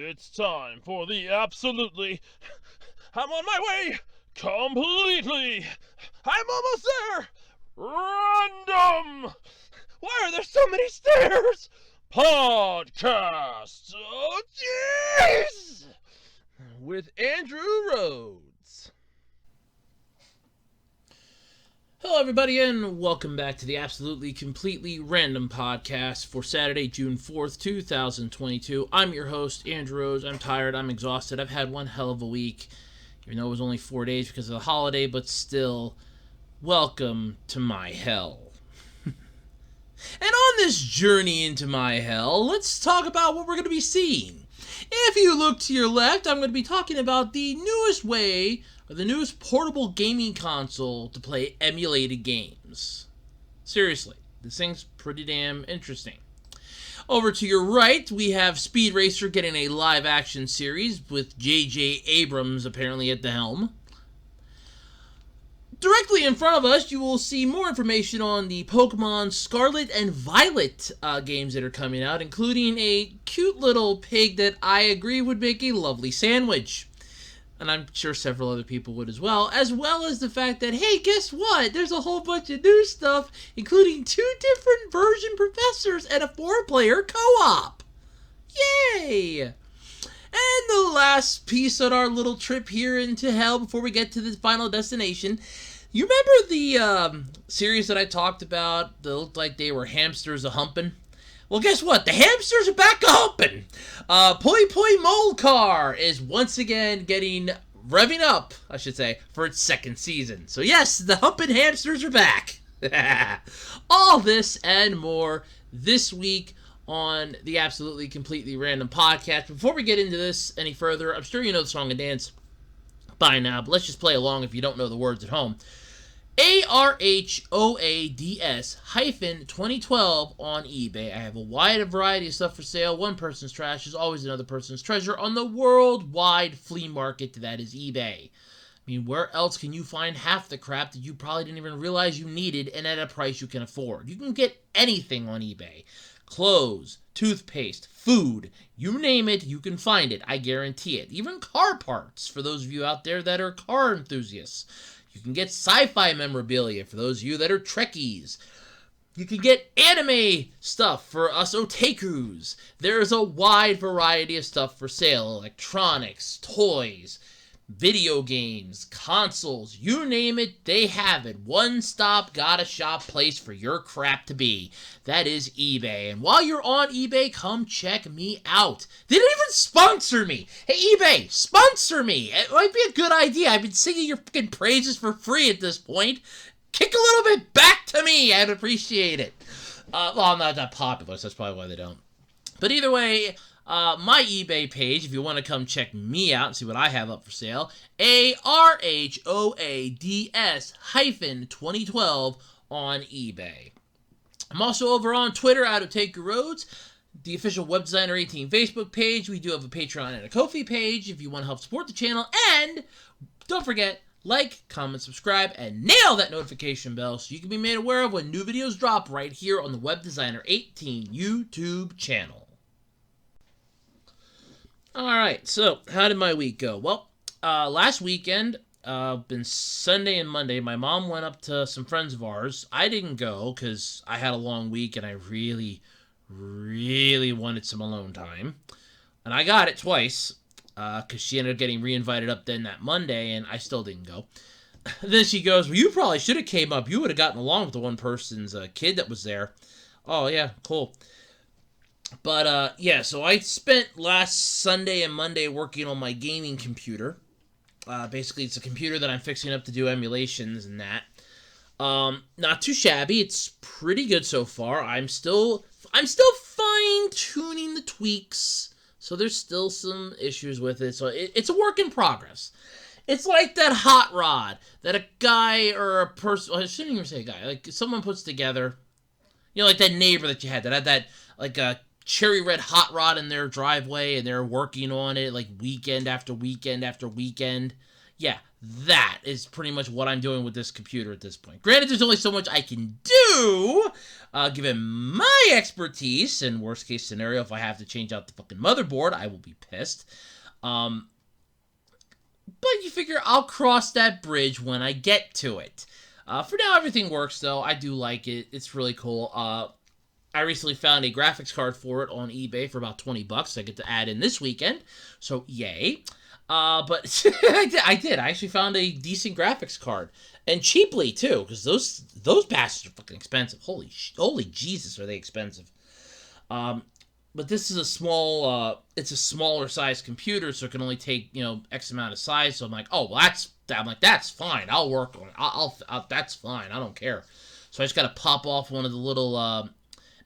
It's time for the absolutely... I'm on my way! Completely! I'm almost there! Random! Why are there so many stairs? Podcast! Oh, jeez! With Andrew Rhodes. Hello, everybody, and welcome back to the Absolutely Completely Random Podcast for Saturday, June 4th, 2022. I'm your host, Andrew Rhodes. I'm tired. I'm exhausted. I've had one hell of a week, even though it was only 4 days because of the holiday, but still, welcome to my hell. And on this journey into my hell, let's talk about what we're going to be seeing. If you look to your left, I'm going to be talking about the newest way, or the newest portable gaming console to play emulated games. Seriously, this thing's pretty damn interesting. Over to your right, we have Speed Racer getting a live-action series with J.J. Abrams apparently at the helm. Directly in front of us, you will see more information on the Pokemon Scarlet and Violet games that are coming out, including a cute little pig that I agree would make a lovely sandwich. And I'm sure several other people would as well as the fact that, hey, guess what? There's a whole bunch of new stuff, including 2 different version professors and a 4-player co-op. Yay! And the last piece on our little trip here into hell before we get to the final destination. You remember the series that I talked about that looked like they were hamsters a-humping? Well, guess what? The hamsters are back a-humping! Pui Pui Molcar is once again revving up, I should say, for its 2nd season. So yes, the humping hamsters are back! All this and more this week on the Absolutely Completely Random Podcast. Before we get into this any further, I'm sure you know the song and dance by now, but let's just play along if you don't know the words at home. ARHOADS-2012 on eBay. I have a wide variety of stuff for sale. One person's trash is always another person's treasure on the worldwide flea market that is eBay. I mean, where else can you find half the crap that you probably didn't even realize you needed and at a price you can afford? You can get anything on eBay. Clothes, toothpaste, food, you name it, you can find it. I guarantee it. Even car parts for those of you out there that are car enthusiasts. You can get sci-fi memorabilia for those of you that are Trekkies. You can get anime stuff for us otakus. There's a wide variety of stuff for sale. Electronics, toys, video games, consoles, you name it, they have it. One-stop, gotta-shop place for your crap to be. That is eBay. And while you're on eBay, come check me out. They didn't even sponsor me. Hey, eBay, sponsor me. It might be a good idea. I've been singing your fucking praises for free at this point. Kick a little bit back to me. I'd appreciate it. Well, I'm not that popular, so that's probably why they don't. But either way, my eBay page, if you want to come check me out and see what I have up for sale, ARHOADS-2012 on eBay. I'm also over on Twitter, @OtakuRhodes, the official Web Designer 18 Facebook page. We do have a Patreon and a Ko-fi page if you want to help support the channel. And don't forget, like, comment, subscribe, and nail that notification bell so you can be made aware of when new videos drop right here on the Web Designer 18 YouTube channel. Alright, so how did my week go? Well, last weekend, been Sunday and Monday, my mom went up to some friends of ours. I didn't go because I had a long week and I really wanted some alone time. And I got it twice because she ended up getting re-invited up then that Monday and I still didn't go. Then she goes, well, you probably should have came up. You would have gotten along with the one person's kid that was there. Oh, yeah, cool. But, yeah, so I spent last Sunday and Monday working on my gaming computer. Basically, it's a computer that I'm fixing up to do emulations and that. Not too shabby. It's pretty good so far. I'm still fine-tuning the tweaks, so there's still some issues with it. So it's a work in progress. It's like that hot rod that a guy or a person... I shouldn't even say a guy. Like, someone puts together... You know, like that neighbor that you had that had that, like, a cherry red hot rod in their driveway and they're working on it like weekend after weekend after weekend. Yeah, that is pretty much what I'm doing with this computer at this point. Granted, there's only so much I can 2. Given my expertise, and worst case scenario, if I have to change out the fucking motherboard, I will be pissed. But you figure I'll cross that bridge when I get to it. For now, everything works, though. I do like it. It's really cool. I recently found a graphics card for it on eBay for about $20. I get to add in this weekend, so yay. But I did. I actually found a decent graphics card, and cheaply too, because those bastards are fucking expensive. Holy Jesus, are they expensive? But this is a small. It's a smaller size computer, so it can only take X amount of size. So I'm like, oh, well, that's fine. I'll work on it. I'll that's fine. I don't care. So I just got to pop off one of the little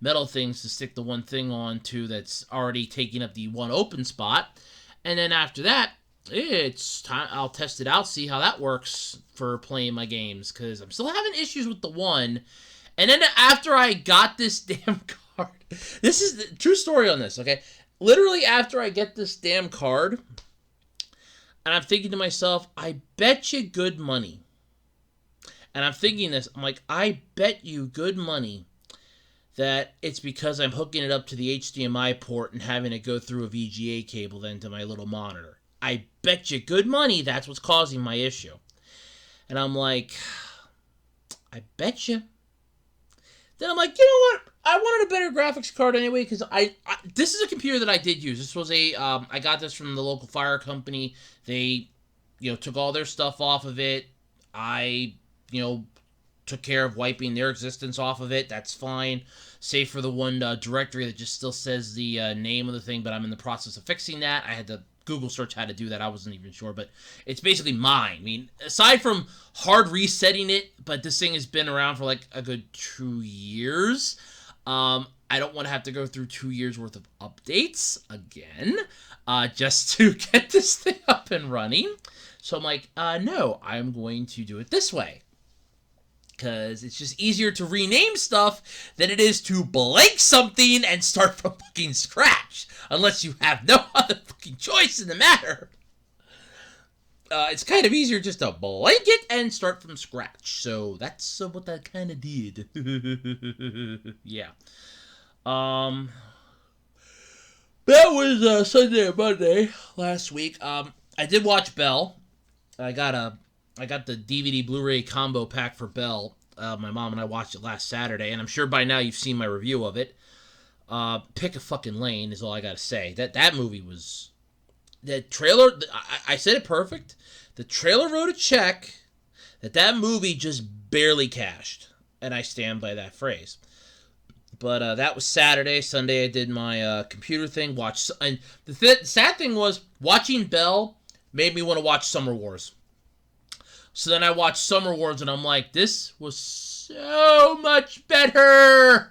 metal things to stick the one thing on to that's already taking up the one open spot, and then after that, it's time. I'll test it out, see how that works for playing my games, because I'm still having issues with the one. And then after I got this damn card, this is the true story on this, okay? Literally after I get this damn card, and I'm thinking to myself, I bet you good money. And I'm thinking this, I'm like, I bet you good money that it's because I'm hooking it up to the HDMI port and having it go through a VGA cable then to my little monitor. I bet you good money that's what's causing my issue. And I'm like, I bet you. Then I'm like, you know what? I wanted a better graphics card anyway, because this is a computer that I did use. This was I got this from the local fire company. They, took all their stuff off of it. I, took care of wiping their existence off of it. That's fine. Save for the one directory that just still says the name of the thing, but I'm in the process of fixing that. I had to Google search how to do that. I wasn't even sure, but it's basically mine. I mean, aside from hard resetting it, but this thing has been around for like a good 2 years. I don't want to have to go through 2 years worth of updates again, just to get this thing up and running. So I'm like, no, I'm going to do it this way. Because it's just easier to rename stuff than it is to blank something and start from fucking scratch. Unless you have no other fucking choice in the matter. It's kind of easier just to blank it and start from scratch. So that's what I kind of did. Yeah. That was Sunday and Monday last week. I did watch Belle. I got the DVD Blu-ray combo pack for Belle. My mom and I watched it last Saturday, and I'm sure by now you've seen my review of it. Pick a fucking lane is all I gotta say. That movie was... The trailer... I said it perfect. The trailer wrote a check that movie just barely cashed. And I stand by that phrase. But that was Saturday. Sunday I did my computer thing. And the sad thing was, watching Belle made me want to watch Summer Wars. So then I watched Summer Wars, and I'm like, this was so much better.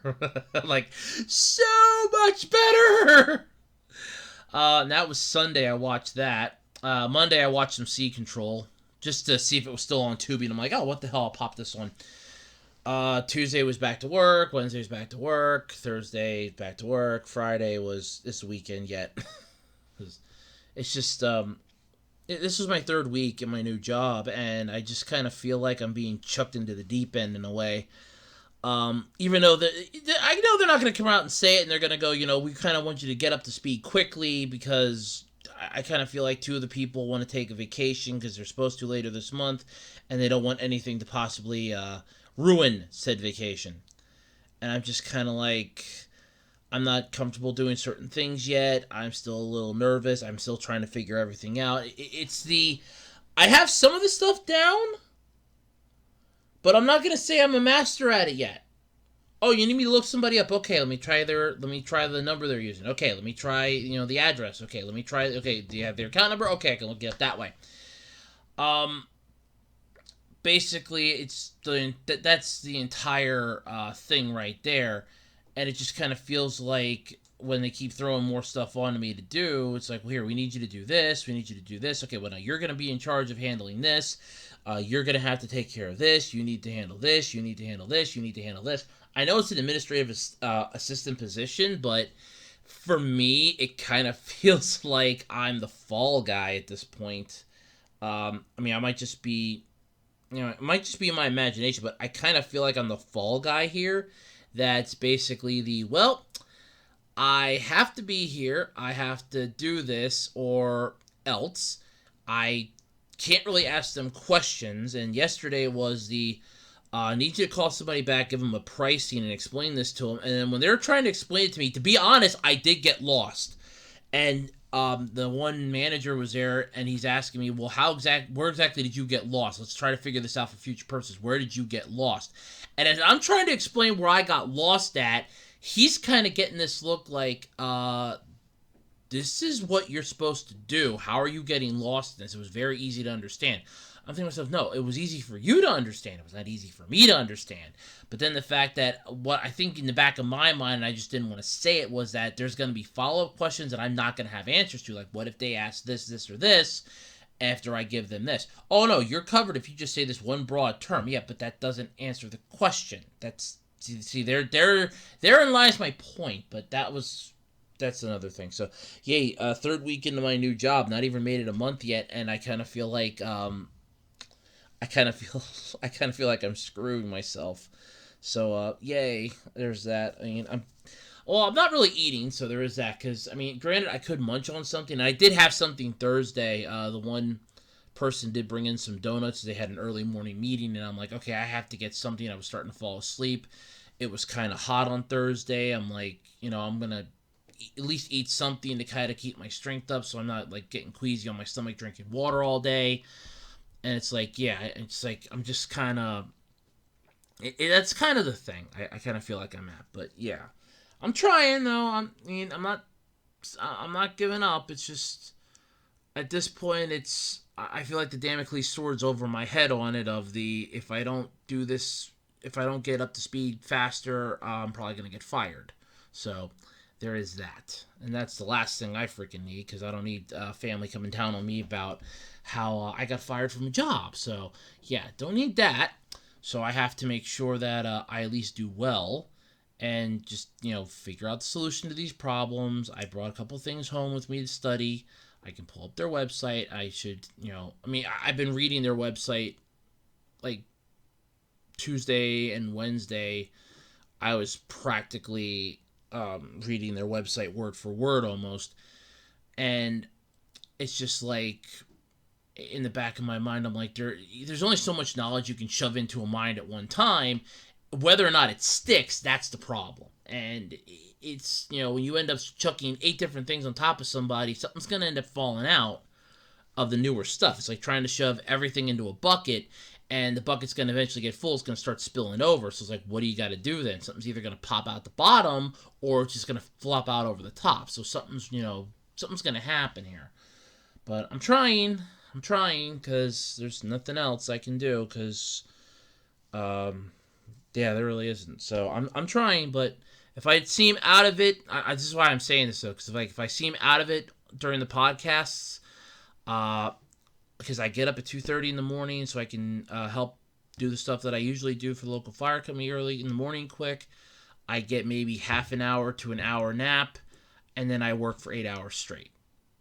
Like, so much better. And that was Sunday. I watched that. Monday, I watched some Sea Control, just to see if it was still on Tubi. And I'm like, oh, what the hell? I'll pop this on. Tuesday was back to work. Wednesday was back to work. Thursday, back to work. Friday was this weekend yet. It's just... This was my third week in my new job, and I just kind of feel like I'm being chucked into the deep end in a way. Even though I know they're not going to come out and say it, and they're going to go, we kind of want you to get up to speed quickly, because I kind of feel like two of the people want to take a vacation because they're supposed to later this month, and they don't want anything to possibly ruin said vacation. And I'm just kind of like... I'm not comfortable doing certain things yet. I'm still a little nervous. I'm still trying to figure everything out. I have some of the stuff down, but I'm not going to say I'm a master at it yet. Oh, you need me to look somebody up? Okay, let me try the number they're using. Okay, let me try, the address. Okay, let me try, okay, do you have their account number? Okay, I can look it up that way. Basically, that's the entire thing right there. And it just kind of feels like when they keep throwing more stuff onto me to do, it's like, well, here, we need you to do this. We need you to do this. Okay, well, now you're going to be in charge of handling this. You're going to have to take care of this. You need to handle this. You need to handle this. You need to handle this. I know it's an administrative assistant position, but for me, it kind of feels like I'm the fall guy at this point. I mean, I might just be it might just be my imagination, but I kind of feel like I'm the fall guy here. That's basically I have to be here, I have to do this, or else I can't really ask them questions. And yesterday was need you to call somebody back, give them a pricing, and explain this to them. And then when they were trying to explain it to me, to be honest, I did get lost. And the one manager was there, and he's asking me, well, where exactly did you get lost? Let's try to figure this out for future purposes. Where did you get lost? And as I'm trying to explain where I got lost at, he's kind of getting this look like, this is what you're supposed to do. How are you getting lost in this? It was very easy to understand. I'm thinking to myself, no, it was easy for you to understand. It was not easy for me to understand. But then the fact that what I think in the back of my mind, and I just didn't want to say it, was that there's going to be follow-up questions that I'm not going to have answers to. Like, what if they ask this, this, or this after I give them this? Oh, no, you're covered if you just say this one broad term. Yeah, but that doesn't answer the question. Therein lies my point, but that's another thing. So, yay, third week into my new job, not even made it a month yet, and I kind of feel like I kind of feel like I'm screwing myself. So yay, there's that. I mean, I'm not really eating, so there is that. Because I mean, granted, I could munch on something. I did have something Thursday. The one person did bring in some donuts. They had an early morning meeting, and I'm like, okay, I have to get something. I was starting to fall asleep. It was kind of hot on Thursday. I'm like, I'm gonna at least eat something to kind of keep my strength up, so I'm not like getting queasy on my stomach, drinking water all day. And it's like, yeah, it's like I'm just kind of. That's kind of the thing. I kind of feel like I'm at, but yeah, I'm trying though. I'm not giving up. It's just at this point, I feel like the Damocles sword's over my head on it. If I don't do this, if I don't get up to speed faster, I'm probably gonna get fired. So there is that, and that's the last thing I freaking need, because I don't need family coming down on me about how I got fired from a job. So yeah, don't need that. So I have to make sure that I at least do well, and just figure out the solution to these problems. I brought a couple things home with me to study. I can pull up their website. I should I've been reading their website like Tuesday and Wednesday. I was practically reading their website word for word almost, and it's just like in the back of my mind, I'm like, there's only so much knowledge you can shove into a mind at one time. Whether or not it sticks, that's the problem. And it's when you end up chucking 8 different things on top of somebody, something's gonna end up falling out of the newer stuff. It's like trying to shove everything into a bucket, and the bucket's going to eventually get full. It's going to start spilling over. So it's like, what do you got to do then? Something's either going to pop out the bottom, or it's just going to flop out over the top. So something's going to happen here. But I'm trying, because there's nothing else I can do, because, yeah, there really isn't. So I'm trying, but if I seem out of it, this is why I'm saying this, though, because if I seem out of it during the podcasts, because I get up at 2:30 in the morning, so I can help do the stuff that I usually do for the local fire company early in the morning quick. I get maybe half an hour to an hour nap, and then I work for 8 hours straight.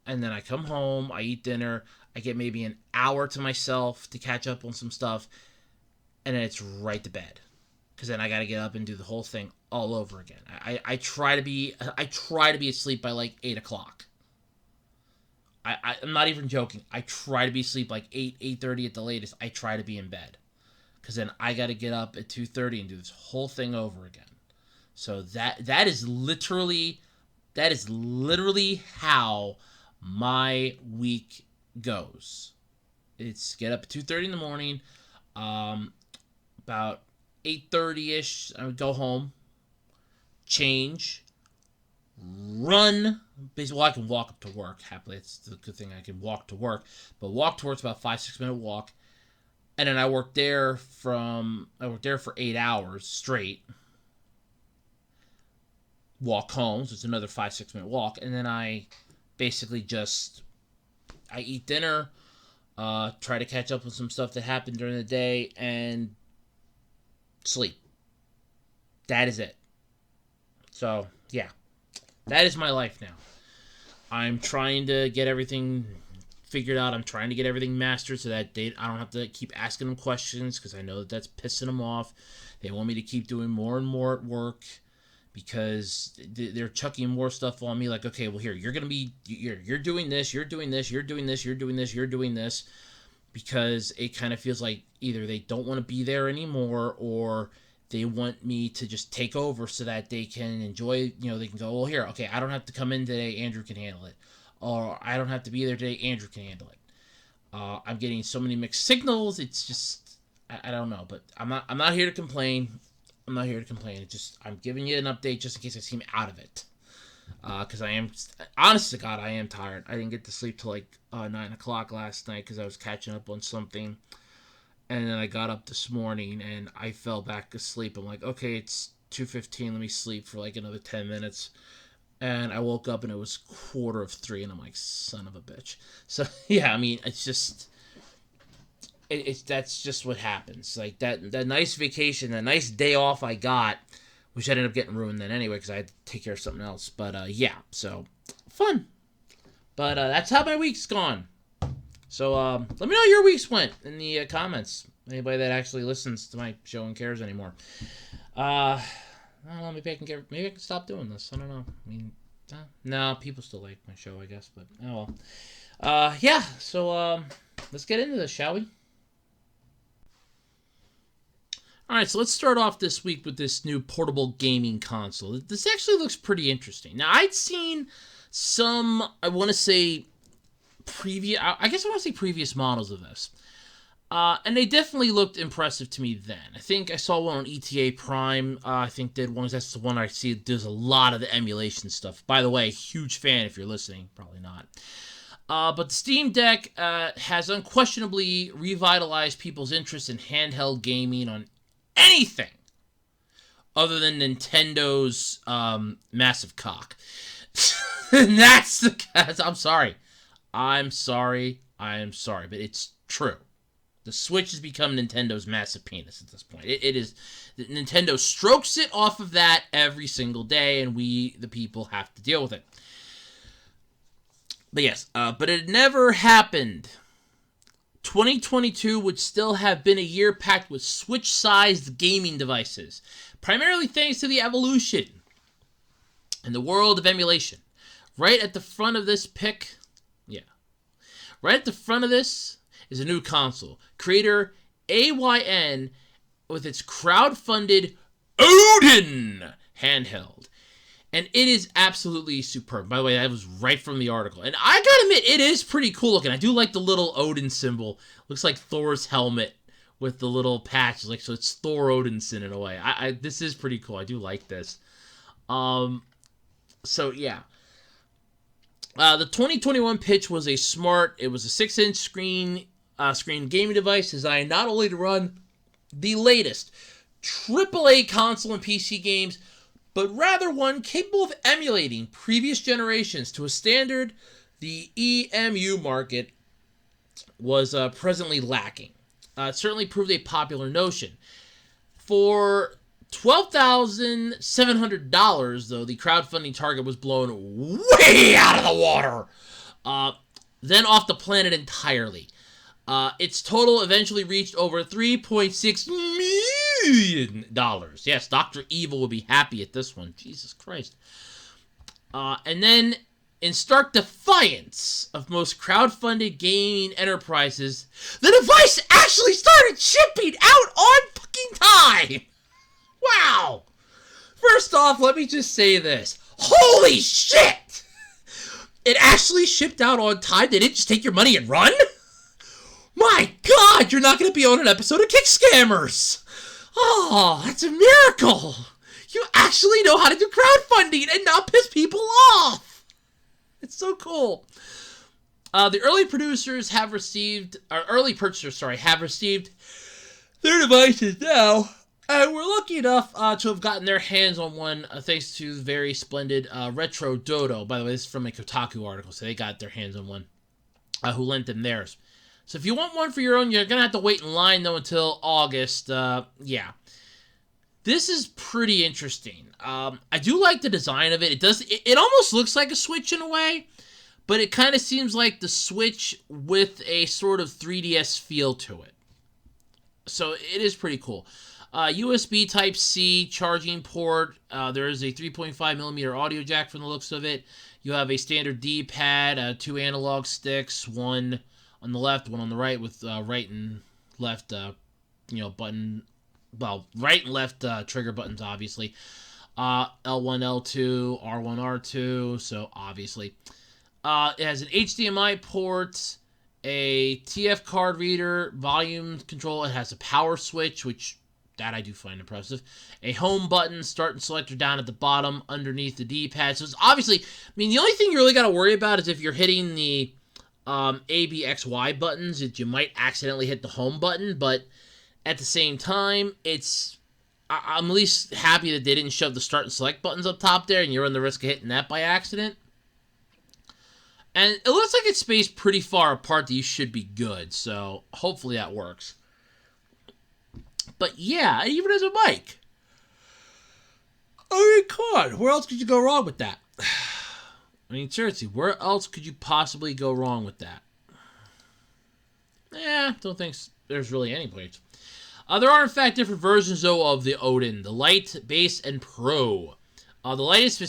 And then I come home, I eat dinner, I get maybe an hour to myself to catch up on some stuff, and then it's right to bed. Because then I got to get up and do the whole thing all over again. I try to be asleep by like 8 o'clock. I'm not even joking. I try to be asleep like 8:30 at the latest. I try to be in bed. Because then I got to get up at 2:30 and do this whole thing over again. So that is literally how my week goes. It's get up at 2:30 in the morning. About 8:30-ish, I would go home, change, run. Basically, well, I can walk up to work. Happily, it's the good thing I can walk to work. But walk to work's about 5-6 minute walk, and then I worked there for 8 hours straight. Walk home, so it's another 5-6 minute walk, and then I basically I eat dinner, try to catch up on some stuff that happened during the day, and sleep. That is it. So yeah. That is my life now. I'm trying to get everything figured out. I'm trying to get everything mastered so that I don't have to keep asking them questions, because I know that that's pissing them off. They want me to keep doing more and more at work because they're chucking more stuff on me. Like, okay, well, here, you're doing this, you're doing this, you're doing this, you're doing this, you're doing this, because it kind of feels like either they don't want to be there anymore, or they want me to just take over so that they can enjoy, they can go, well, here, okay, I don't have to come in today, Andrew can handle it. Or I don't have to be there today, Andrew can handle it. I'm getting so many mixed signals, it's just, I don't know, but I'm not here to complain. I'm not here to complain. It's just, I'm giving you an update just in case I seem out of it. Because I am, honest to God, I am tired. I didn't get to sleep till like 9 o'clock last night because I was catching up on something. And then I got up this morning and I fell back asleep. I'm like, okay, it's 2:15. Let me sleep for like another 10 minutes. And I woke up and it was 2:45, and I'm like, son of a bitch. So yeah, I mean, it's just, that's just what happens. Like that nice vacation, that nice day off I got, which ended up getting ruined then anyway because I had to take care of something else. But yeah, so fun. But that's how my week's gone. So let me know how your weeks went in the comments. Anybody that actually listens to my show and cares anymore. I don't know. Maybe I can stop doing this. I don't know. I mean, no, people still like my show, I guess. But oh well. Yeah. So let's get into this, shall we? All right. So let's start off this week with this new portable gaming console. This actually looks pretty interesting. Now, I'd seen some, I want to say, previous models of this. And they definitely looked impressive to me then. I think I saw one on ETA Prime. I think did one. That's the one I see does a lot of the emulation stuff. By the way, huge fan if you're listening. Probably not. But the Steam Deck has unquestionably revitalized people's interest in handheld gaming on anything other than Nintendo's massive cock. And that's the... I'm sorry, but it's true. The Switch has become Nintendo's massive penis at this point. It is... Nintendo strokes it off of that every single day, and we, the people, have to deal with it. But yes, but it never happened. 2022 would still have been a year packed with Switch-sized gaming devices, primarily thanks to the evolution in the world of emulation. Right at the front of this pic... Right at the front of this is a new console. Creator AYN with its crowd-funded Odin handheld. And it is absolutely superb. By the way, that was right from the article. And I gotta admit, it is pretty cool looking. I do like the little Odin symbol. Looks like Thor's helmet with the little patch. So it's Thor Odinson in a way. This is pretty cool. I do like this. So yeah. The 2021 pitch was a 6-inch screen gaming device designed not only to run the latest AAA console and PC games, but rather one capable of emulating previous generations to a standard the EMU market was presently lacking. It certainly proved a popular notion. For $12,700, though, the crowdfunding target was blown way out of the water. Then off the planet entirely. Its total eventually reached over $3.6 million. Yes, Dr. Evil will be happy at this one. Jesus Christ. And then, in stark defiance of most crowdfunded gaming enterprises, the device actually started shipping out on fucking time. Wow! First off, let me just say this. Holy shit! It actually shipped out on time? They didn't just take your money and run? My God, you're not going to be on an episode of Kick Scammers! Oh, that's a miracle! You actually know how to do crowdfunding and not piss people off! It's so cool. The early purchasers have received their devices now. And we're lucky enough to have gotten their hands on one thanks to the very splendid Retro Dodo. By the way, this is from a Kotaku article, so they got their hands on one, who lent them theirs. So if you want one for your own, you're going to have to wait in line, though, until August. Yeah. This is pretty interesting. I do like the design of it. It almost looks like a Switch in a way, but it kind of seems like the Switch with a sort of 3DS feel to it. So it is pretty cool. USB Type-C charging port. There is a 3.5mm audio jack from the looks of it. You have a standard D-pad, 2 analog sticks, one on the left, one on the right, with right and left, button. Well, right and left trigger buttons, obviously. L1, L2, R1, R2, so obviously. It has an HDMI port, a TF card reader, volume control. It has a power switch, which that I do find impressive. A home button, start and selector down at the bottom underneath the D-pad. So it's obviously, the only thing you really got to worry about is if you're hitting the A, B, X, Y buttons, that you might accidentally hit the home button. But at the same time, I'm at least happy that they didn't shove the start and select buttons up top there, and you run the risk of hitting that by accident. And it looks like it's spaced pretty far apart that you should be good, so hopefully that works. But yeah, even as a mic. Come on, where else could you go wrong with that? Seriously, where else could you possibly go wrong with that? Don't think there's really any place. There are, in fact, different versions, though, of the Odin. The Lite, Base, and Pro. The Lite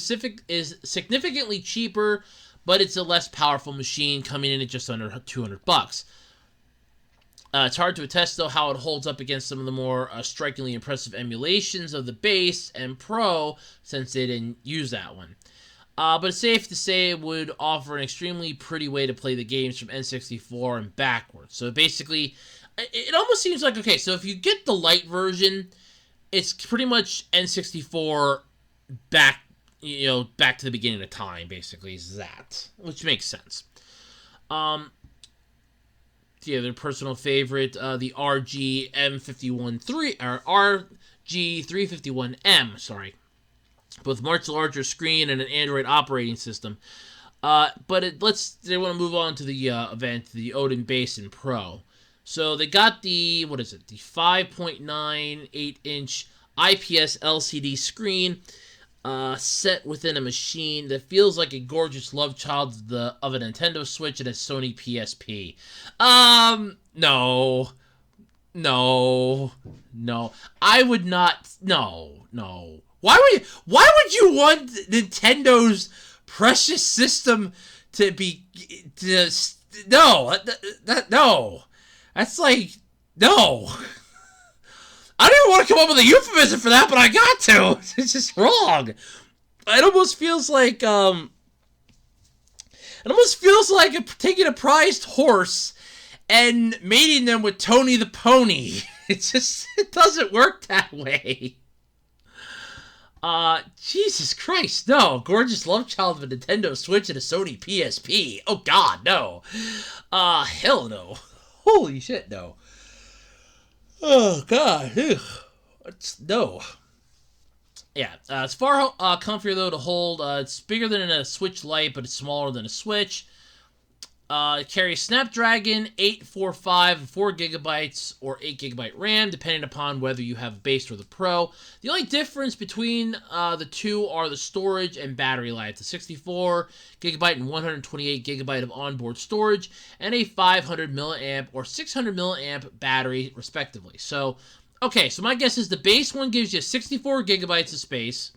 is significantly cheaper, but it's a less powerful machine, coming in at just under $200. It's hard to attest, though, how it holds up against some of the more strikingly impressive emulations of the Base and Pro, since they didn't use that one. But it's safe to say it would offer an extremely pretty way to play the games from N64 and backwards. So basically, it almost seems like, okay, so if you get the Lite version, it's pretty much N64 back to the beginning of time, basically, is that. Which makes sense. Their personal favorite, the RG351M, sorry. With much larger screen and an Android operating system. But they want to move on to the event, the Odin Base and Pro. So they got the 5.98-inch IPS LCD screen set within a machine that feels like a gorgeous love child of a Nintendo Switch and a Sony PSP. No. I would not. No. Why would you want Nintendo's precious system to be no? That's like no. I don't even want to come up with a euphemism for that, but I got to. It's just wrong. It almost feels like taking a prized horse and mating them with Tony the Pony. It doesn't work that way. Jesus Christ, no. Gorgeous love child of a Nintendo Switch and a Sony PSP. Oh God, no. Hell no. Holy shit, no. Oh God, no. Yeah, it's far comfier though to hold. It's bigger than a Switch Lite, but it's smaller than a Switch. It carries Snapdragon 845 and 4GB or 8GB RAM, depending upon whether you have a Base or the Pro. The only difference between the two are the storage and battery life. The 64GB and 128GB of onboard storage, and a 500 milliamp or 600 milliamp battery, respectively. So, okay, so my guess is the base one gives you 64GB of space,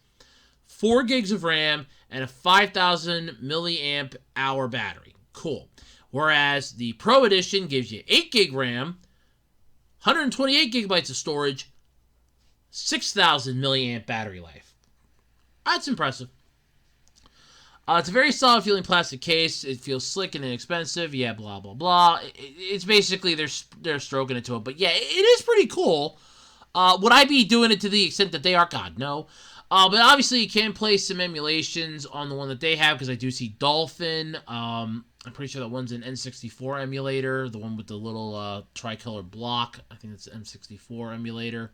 4 gigs of RAM, and a 5,000 milliamp hour battery. Cool. Whereas the Pro Edition gives you 8 gig RAM, 128GB of storage, 6,000 milliamp battery life. That's impressive. It's a very solid feeling plastic case. It feels slick and inexpensive. Yeah, blah, blah, blah. It's basically they're stroking it to it. But yeah, it is pretty cool. Would I be doing it to the extent that they are? God, no. But obviously you can play some emulations on the one that they have, because I do see Dolphin. I'm pretty sure that one's an N64 emulator, the one with the little tricolor block. I think it's an M64 emulator.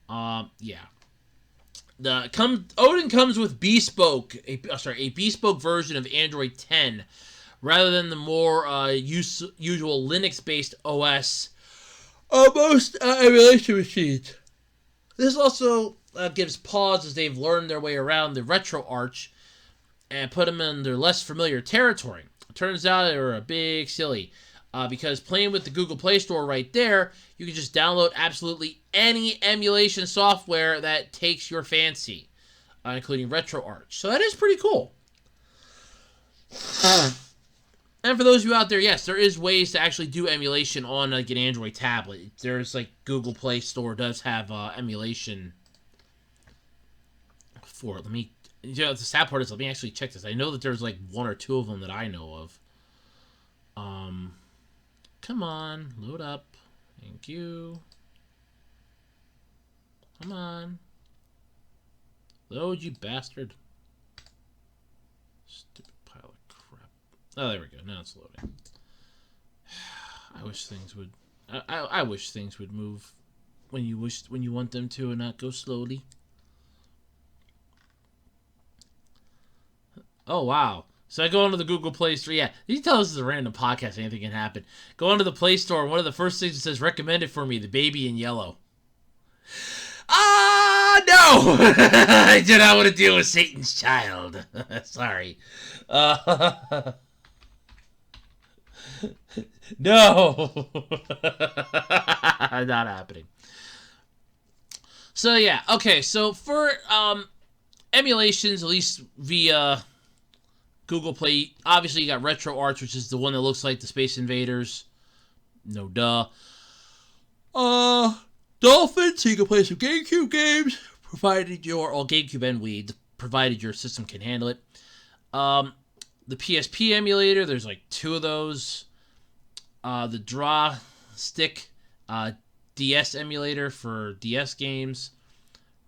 Yeah. Odin comes with a bespoke version of Android 10, rather than the more usual Linux-based OS of most emulation machines. This also gives pause as they've learned their way around the RetroArch and put them in their less familiar territory. It turns out they were a big silly. Because playing with the Google Play Store right there, you can just download absolutely any emulation software that takes your fancy, including RetroArch. So that is pretty cool. And for those of you out there, yes, there is ways to actually do emulation on like an Android tablet. There's like Google Play Store does have emulation for it. The sad part is, let me actually check this. I know that there's like 1 or 2 of them that I know of. Come on, load up. Thank you. Come on. Load, you bastard. Stupid pile of crap. Oh, there we go. Now it's loading. I wish things would... I wish things would move when you want them to and not go slowly. Oh, wow. So I go onto the Google Play Store. Yeah, you tell us this is a random podcast. Anything can happen. Go onto the Play Store, and one of the first things it says, recommended for me, the baby in yellow. No! I do not want to deal with Satan's child. Sorry. No! Not happening. So, yeah. Okay, so for emulations, at least via Google Play, obviously you got RetroArch, which is the one that looks like the Space Invaders. No duh. Dolphin, so you can play some GameCube games, provided GameCube and Wii, provided your system can handle it. The PSP emulator, there's like 2 of those. The Draw Stick DS emulator for DS games.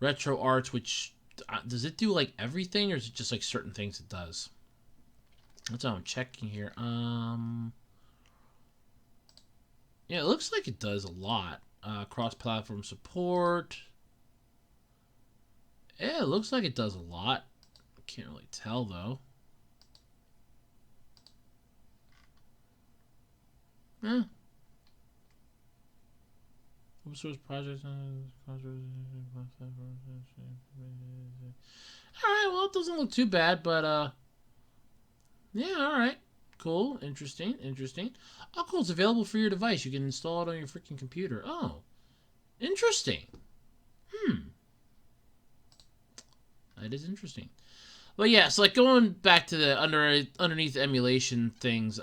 RetroArch, which, does it do like everything, or is it just like certain things it does? That's what I'm checking here. Yeah, it looks like it does a lot. Cross-platform support. Yeah, it looks like it does a lot. Can't really tell, though. Open source projects. Alright, well, it doesn't look too bad, but, yeah, alright. Cool. Interesting. Oh, cool. It's available for your device. You can install it on your freaking computer. Oh. Interesting. That is interesting. But yeah, so like going back to the underneath emulation things,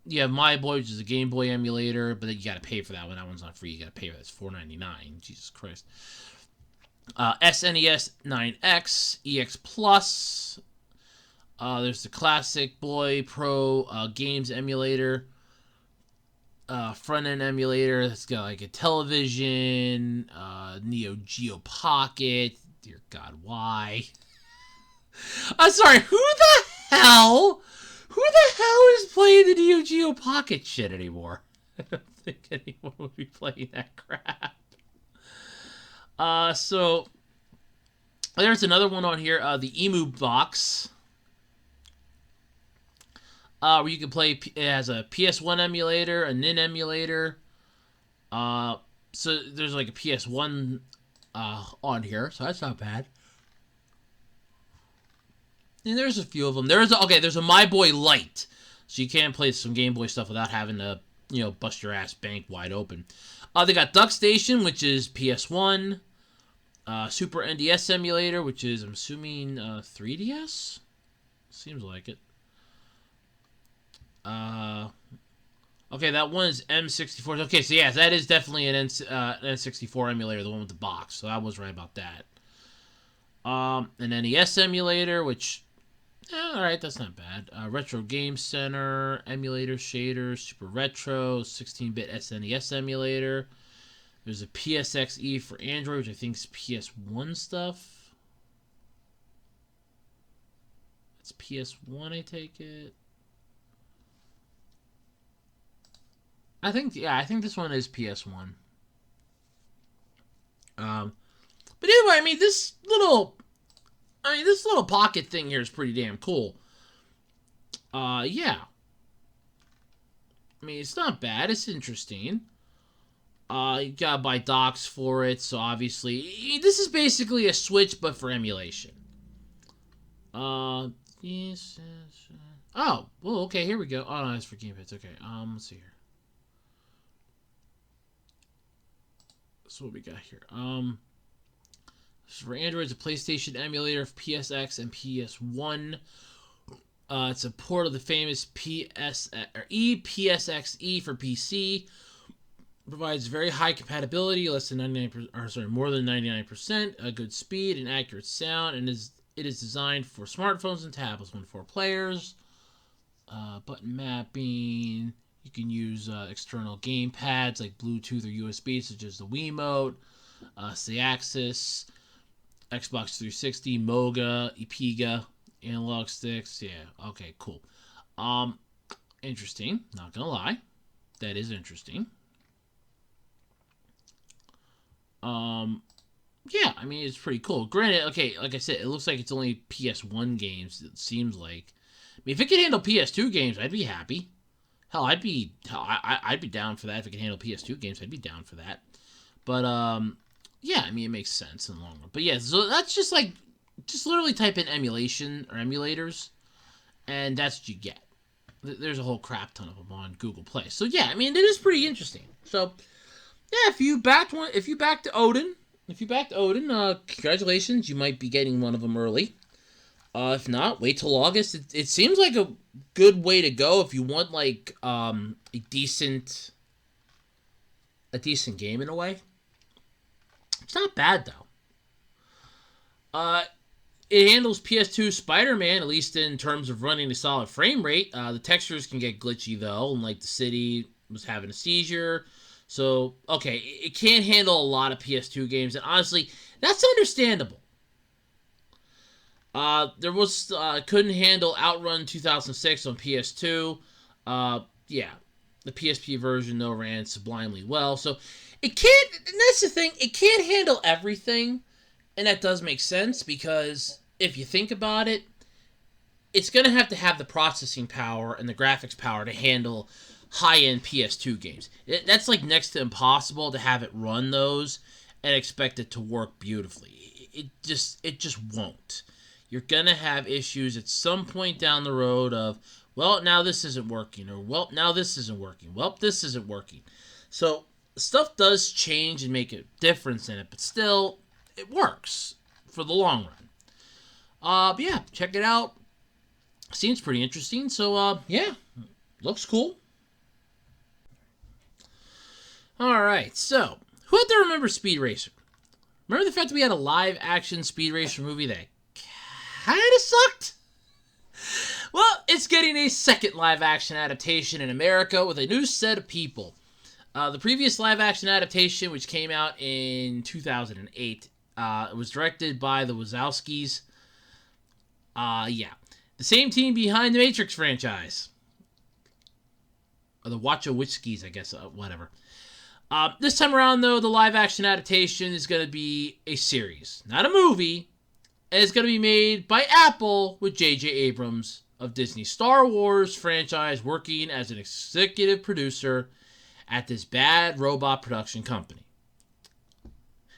you have My Boy, which is a Game Boy emulator, but then you gotta pay for that one. That one's not free. You gotta pay for that. It's $4.99. Jesus Christ. SNES 9X, EX Plus. There's the Classic Boy Pro Games emulator. Front-end emulator that's got like a television, Neo Geo Pocket. Dear God, why? I'm sorry, who the hell is playing the Neo Geo Pocket shit anymore? I don't think anyone would be playing that crap. So there's another one on here, the Emu Box. Where you can play, it has a PS1 emulator, a NIN emulator. So there's like a PS1 on here, so that's not bad. And there's a few of them. There's a My Boy Light, so you can play some Game Boy stuff without having to, bust your ass bank wide open. They got Duck Station, which is PS1. Super NDS emulator, which is, I'm assuming, 3DS? Seems like it. Okay, that one is M64. Okay, so yeah, that is definitely an N64 emulator, the one with the box. So I was right about that. An NES emulator, which, alright, that's not bad. Retro Game Center, emulator shader, Super Retro, 16-bit SNES emulator. There's a PSXE for Android, which I think is PS1 stuff. It's PS1, I take it. I think this one is PS1. But anyway, I mean, this little pocket thing here is pretty damn cool. Yeah. I mean, it's not bad. It's interesting. You gotta buy docks for it, so obviously, this is basically a Switch, but for emulation. Yes. Oh, well, okay, here we go. Oh, no, that's for gamepads. Okay, let's see here. So what we got here? For Android, it's a PlayStation emulator of PSX and PS1. It's a port of the famous EPSXE for PC. Provides very high compatibility, less than 99%, more than 99%, a good speed and accurate sound, and it is designed for smartphones and tablets, 1 to 4 players. Button mapping. You can use external game pads like Bluetooth or USB, such as the Wiimote, C-Axis, Xbox 360, Moga, Epiga, analog sticks. Yeah, okay, cool. Interesting. Not gonna lie, that is interesting. Yeah, I mean, it's pretty cool. Granted, okay, like I said, it looks like it's only PS1 games, it seems like. I mean, if it could handle PS2 games, I'd be happy. Hell, I'd be down for that. If it could handle PS2 games, I'd be down for that. But, yeah, I mean, it makes sense in the long run. But yeah, so that's just literally type in emulation or emulators, and that's what you get. There's a whole crap ton of them on Google Play. So yeah, I mean, it is pretty interesting. So yeah, if you backed Odin, congratulations, you might be getting one of them early. If not, wait till August. It seems like a good way to go if you want like a decent game in a way. It's not bad though. It handles PS2 Spider-Man, at least in terms of running a solid frame rate. The textures can get glitchy though, and like the city was having a seizure. So, okay, it can't handle a lot of PS2 games, and honestly, that's understandable. There was, couldn't handle Outrun 2006 on PS2. Yeah, the PSP version, though, ran sublimely well. So, it can't, and that's the thing, it can't handle everything, and that does make sense, because if you think about it, it's going to have the processing power and the graphics power to handle high-end PS2 games. That's like next to impossible to have it run those and expect it to work beautifully. It just won't. You're gonna have issues at some point down the road of, well, now this isn't working, or well, now this isn't working. Well, this isn't working. So stuff does change and make a difference in it, but still, it works for the long run. But yeah, check it out. Seems pretty interesting. So yeah, looks cool. Alright, so, who out there remember Speed Racer? Remember the fact that we had a live-action Speed Racer movie that kinda sucked? Well, it's getting a second live-action adaptation in America with a new set of people. The previous live-action adaptation, which came out in 2008, it was directed by the Wazowskis. Yeah. The same team behind the Matrix franchise. Or the Wachowskis, I guess, whatever. This time around, though, the live-action adaptation is going to be a series, not a movie, and it's going to be made by Apple with J.J. Abrams of Disney's Star Wars franchise working as an executive producer at this bad robot production company.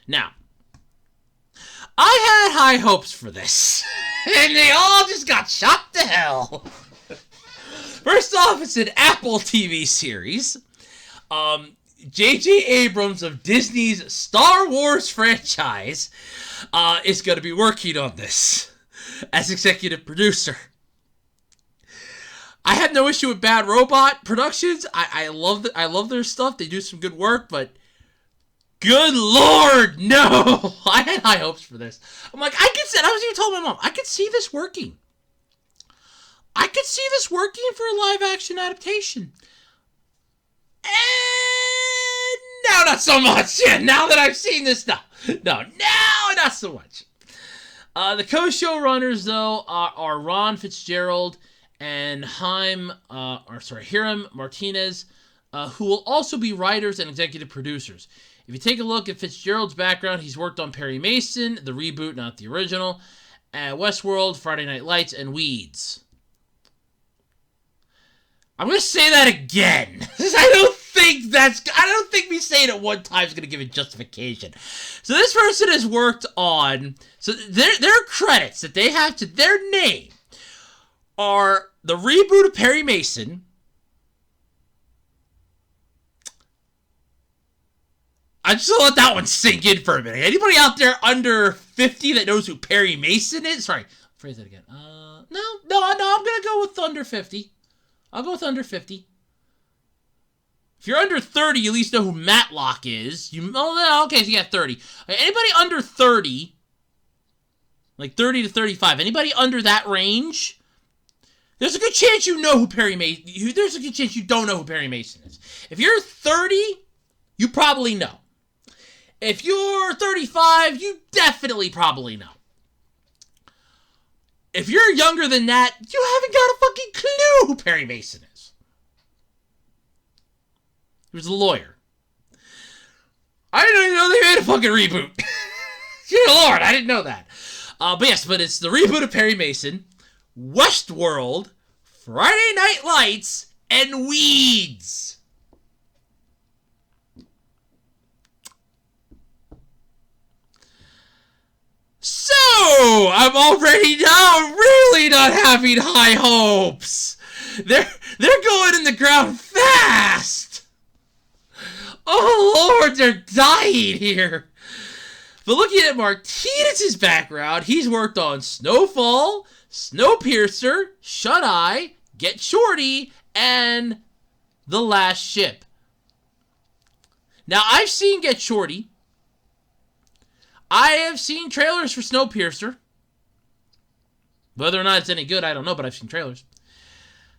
Now, I had high hopes for this, and they all just got shot to hell. First off, it's an Apple TV series. J.J. Abrams of Disney's Star Wars franchise is going to be working on this as executive producer. I have no issue with Bad Robot Productions. I love their stuff. They do some good work, but good Lord, no! I had high hopes for this. I'm like, I was even telling my mom, I could see this working. I could see this working for a live-action adaptation. And now not so much. Yeah, now that I've seen this, no, now not so much. The co-showrunners, though, are Ron Fitzgerald and Hiram Martinez, who will also be writers and executive producers. If you take a look at Fitzgerald's background, he's worked on Perry Mason, the reboot, not the original, Westworld, Friday Night Lights, and Weeds. I'm going to say that again. I don't think me saying it one time is going to give it justification. So this person has worked on, so their credits that they have to their name are the reboot of Perry Mason. I just want to let that one sink in for a minute. Anybody out there under 50 that knows who Perry Mason is? Sorry, phrase that again. No, I'm gonna go with under 50. I'll go with under 50. If you're under 30, you at least know who Matlock is. Okay, so you got 30. Anybody under 30, like 30 to 35, anybody under that range, there's a good chance you know who Perry Mason. There's a good chance you don't know who Perry Mason is. If you're 30, you probably know. If you're 35, you definitely probably know. If you're younger than that, you haven't got a fucking clue who Perry Mason is. He was a lawyer. I didn't even know they made a fucking reboot. Dear Lord, I didn't know that. But it's the reboot of Perry Mason, Westworld, Friday Night Lights, and Weeds. So, I'm already now really not having high hopes. They're going in the ground fast. Oh, Lord, they're dying here. But looking at Martinez's background, he's worked on Snowfall, Snowpiercer, Shut Eye, Get Shorty, and The Last Ship. Now, I've seen Get Shorty. I have seen trailers for Snowpiercer. Whether or not it's any good, I don't know, but I've seen trailers.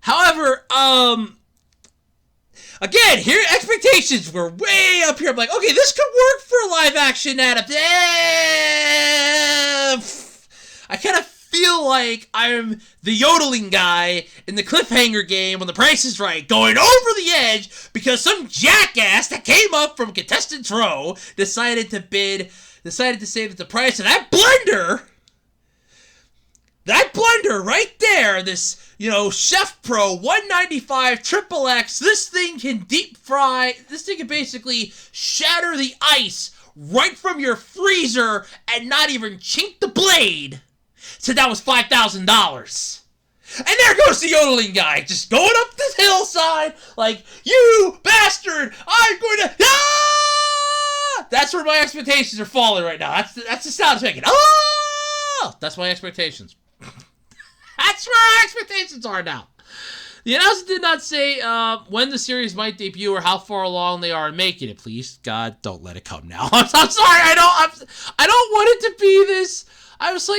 However, again, here expectations were way up here. I'm like, okay, this could work for a live-action adaptation. I kind of feel like I'm the yodeling guy in the cliffhanger game when The Price is Right, going over the edge because some jackass that came up from Contestants Row decided to say that the price of that blender right there, this, Chef Pro 195 Triple X, this thing can deep fry, this thing can basically shatter the ice right from your freezer and not even chink the blade. So that was $5,000. And there goes the yodeling guy, just going up this hillside like, you bastard, I'm going to... Ah! That's where my expectations are falling right now. That's the sound it's making. Ah! That's my expectations. That's where our expectations are now. The announcement did not say when the series might debut or how far along they are in making it. Please, God, don't let it come now. I'm sorry. I don't want it to be this. I was so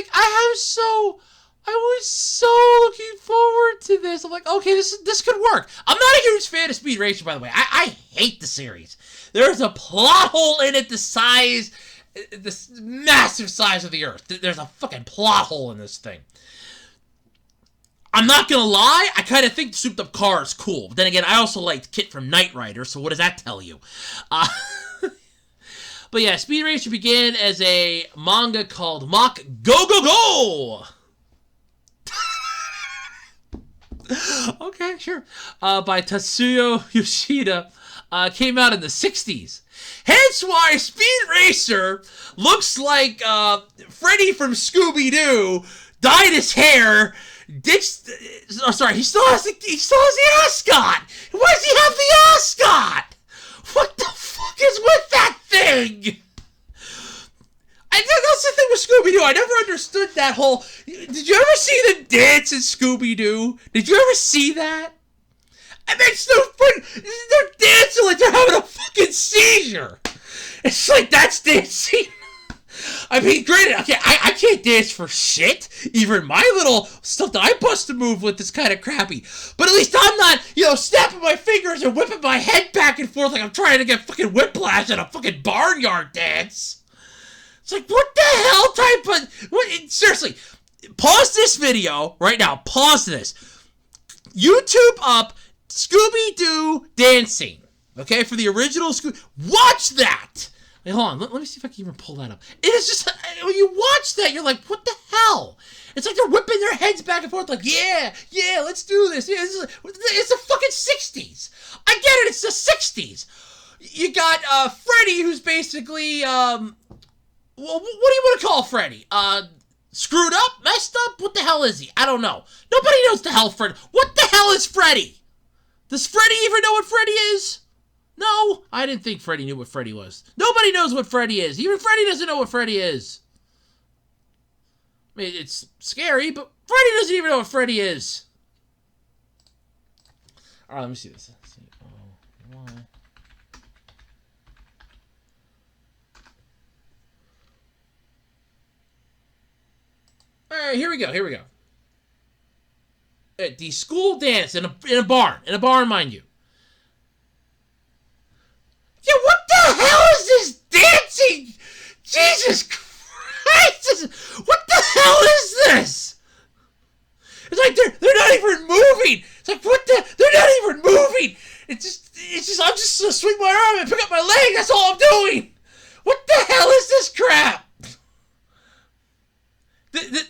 looking forward to this. I'm like, okay, this could work. I'm not a huge fan of Speed Racer, by the way. I hate the series. There's a plot hole in it this massive size of the Earth. There's a fucking plot hole in this thing. I'm not gonna lie, I kind of think the souped up car is cool. But then again, I also liked Kit from Knight Rider, so what does that tell you? But yeah, Speed Racer began as a manga called Mach Go Go Go! Okay, sure. By Tatsuya Yoshida. Came out in the 60s. Hence why Speed Racer looks like Freddy from Scooby-Doo dyed his hair, ditched... Oh, sorry, he still has the ascot! Why does he have the ascot? What the fuck is with that thing? That's the thing with Scooby-Doo. I never understood that whole... Did you ever see them dance in Scooby-Doo? Did you ever see that? And it's no fun. They're dancing like they're having a fucking seizure. It's like, that's dancing. I mean, granted, okay, I can't dance for shit. Even my little stuff that I bust a move with is kind of crappy. But at least I'm not, snapping my fingers and whipping my head back and forth like I'm trying to get fucking whiplash at a fucking barnyard dance. It's like, what the hell type of... Seriously, pause this video right now. Pause this. YouTube up Scooby-Doo dancing. Okay, for the original Scooby... Watch that! Wait, hold on. Let me see if I can even pull that up. It is just... When you watch that, you're like, what the hell? It's like they're whipping their heads back and forth like, yeah, let's do this. Yeah, it's the fucking 60s. I get it, it's the 60s. You got Freddy, who's basically... Well, what do you want to call Freddy? Screwed up? Messed up? What the hell is he? I don't know. Nobody knows the hell Freddy. What the hell is Freddy? Does Freddy even know what Freddy is? No, I didn't think Freddy knew what Freddy was. Nobody knows what Freddy is. Even Freddy doesn't know what Freddy is. I mean, it's scary, but Freddy doesn't even know what Freddy is. All right, let me see this. Let's see. Oh, why? All right, here we go. At the school dance in a barn, mind you. Yeah, what the hell is this dancing? Jesus Christ! What the hell is this? It's like they're not even moving. It's like, what the? They're not even moving. It's just I'm just gonna swing my arm and pick up my leg. That's all I'm doing. What the hell is this crap?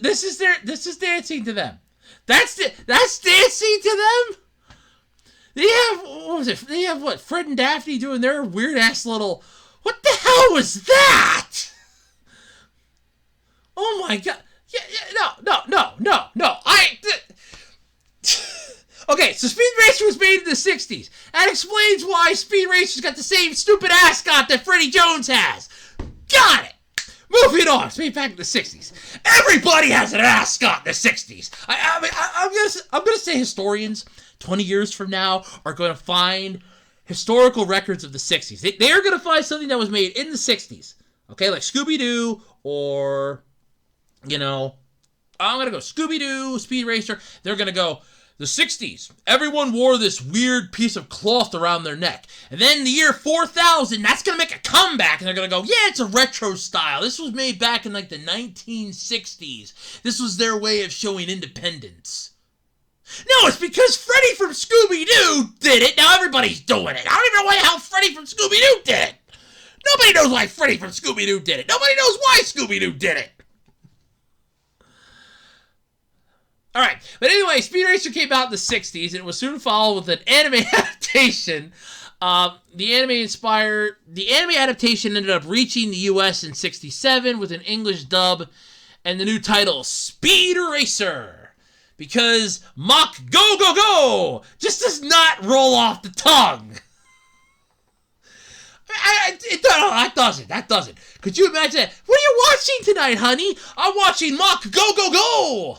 This is dancing to them. That's dancing to them. They have what? Fred and Daphne doing their weird ass little. What the hell was that? Oh my god! No! Okay, so Speed Racer was made in the '60s. That explains why Speed Racer's got the same stupid ascot that Freddie Jones has. Got it. Moving on. It's made back in the '60s. Everybody has an ascot in the '60s. I'm gonna say historians 20 years from now are going to find historical records of the '60s. They're going to find something that was made in the '60s. Okay, like Scooby-Doo or, you know, I'm going to go Scooby-Doo, Speed Racer. They're going to go, the '60s, everyone wore this weird piece of cloth around their neck. And then the year 4000, that's going to make a comeback. And they're going to go, yeah, it's a retro style. This was made back in like the 1960s. This was their way of showing independence. No, it's because Freddy from Scooby-Doo did it. Now everybody's doing it. I don't even know how Freddy from Scooby-Doo did it. Nobody knows why Freddy from Scooby-Doo did it. Nobody knows why Scooby-Doo did it. Alright, but anyway, Speed Racer came out in the '60s, and it was soon followed with an anime adaptation. The anime adaptation ended up reaching the US in '67 with an English dub and the new title, Speed Racer. Because Mach Go Go Go just does not roll off the tongue. That doesn't. Could you imagine that? What are you watching tonight, honey? I'm watching Mach Go Go Go.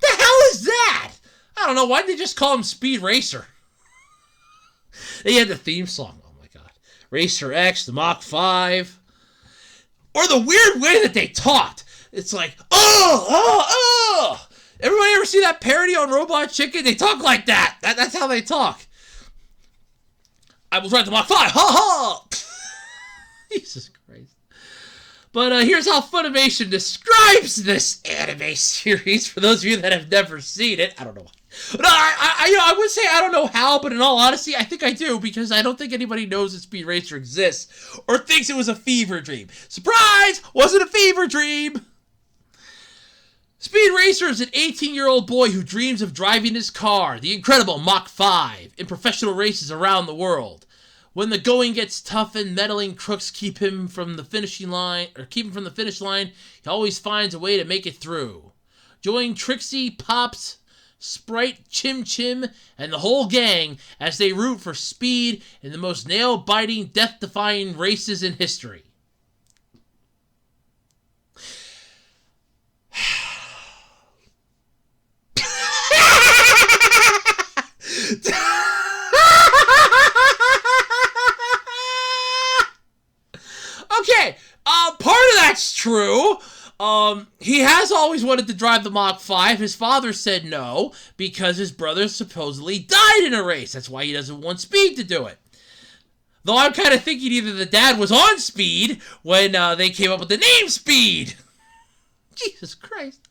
The hell is that? I don't know. Why did they just call him Speed Racer? They had the theme song. Oh my god. Racer X, the Mach 5. Or the weird way that they talked. It's like, oh. Everybody ever see that parody on Robot Chicken? They talk like that. That's how they talk. I will ride the Mach 5. Ha ha! Jesus Christ. But here's how Funimation describes this anime series for those of you that have never seen it. I don't know why. No, I would say I don't know how, but in all honesty, I think I do, because I don't think anybody knows that Speed Racer exists or thinks it was a fever dream. Surprise! Wasn't a fever dream! Speed Racer is an 18-year-old boy who dreams of driving his car, the incredible Mach 5, in professional races around the world. When the going gets tough and meddling crooks keep him from the finish line, he always finds a way to make it through. Join Trixie, Pops, Sprite, Chim Chim, and the whole gang as they root for speed in the most nail-biting, death-defying races in history. Okay, part of that's true. He has always wanted to drive the Mach 5. His father said no, because his brother supposedly died in a race. That's why he doesn't want Speed to do it. Though I'm kind of thinking either the dad was on Speed when they came up with the name Speed. Jesus Christ.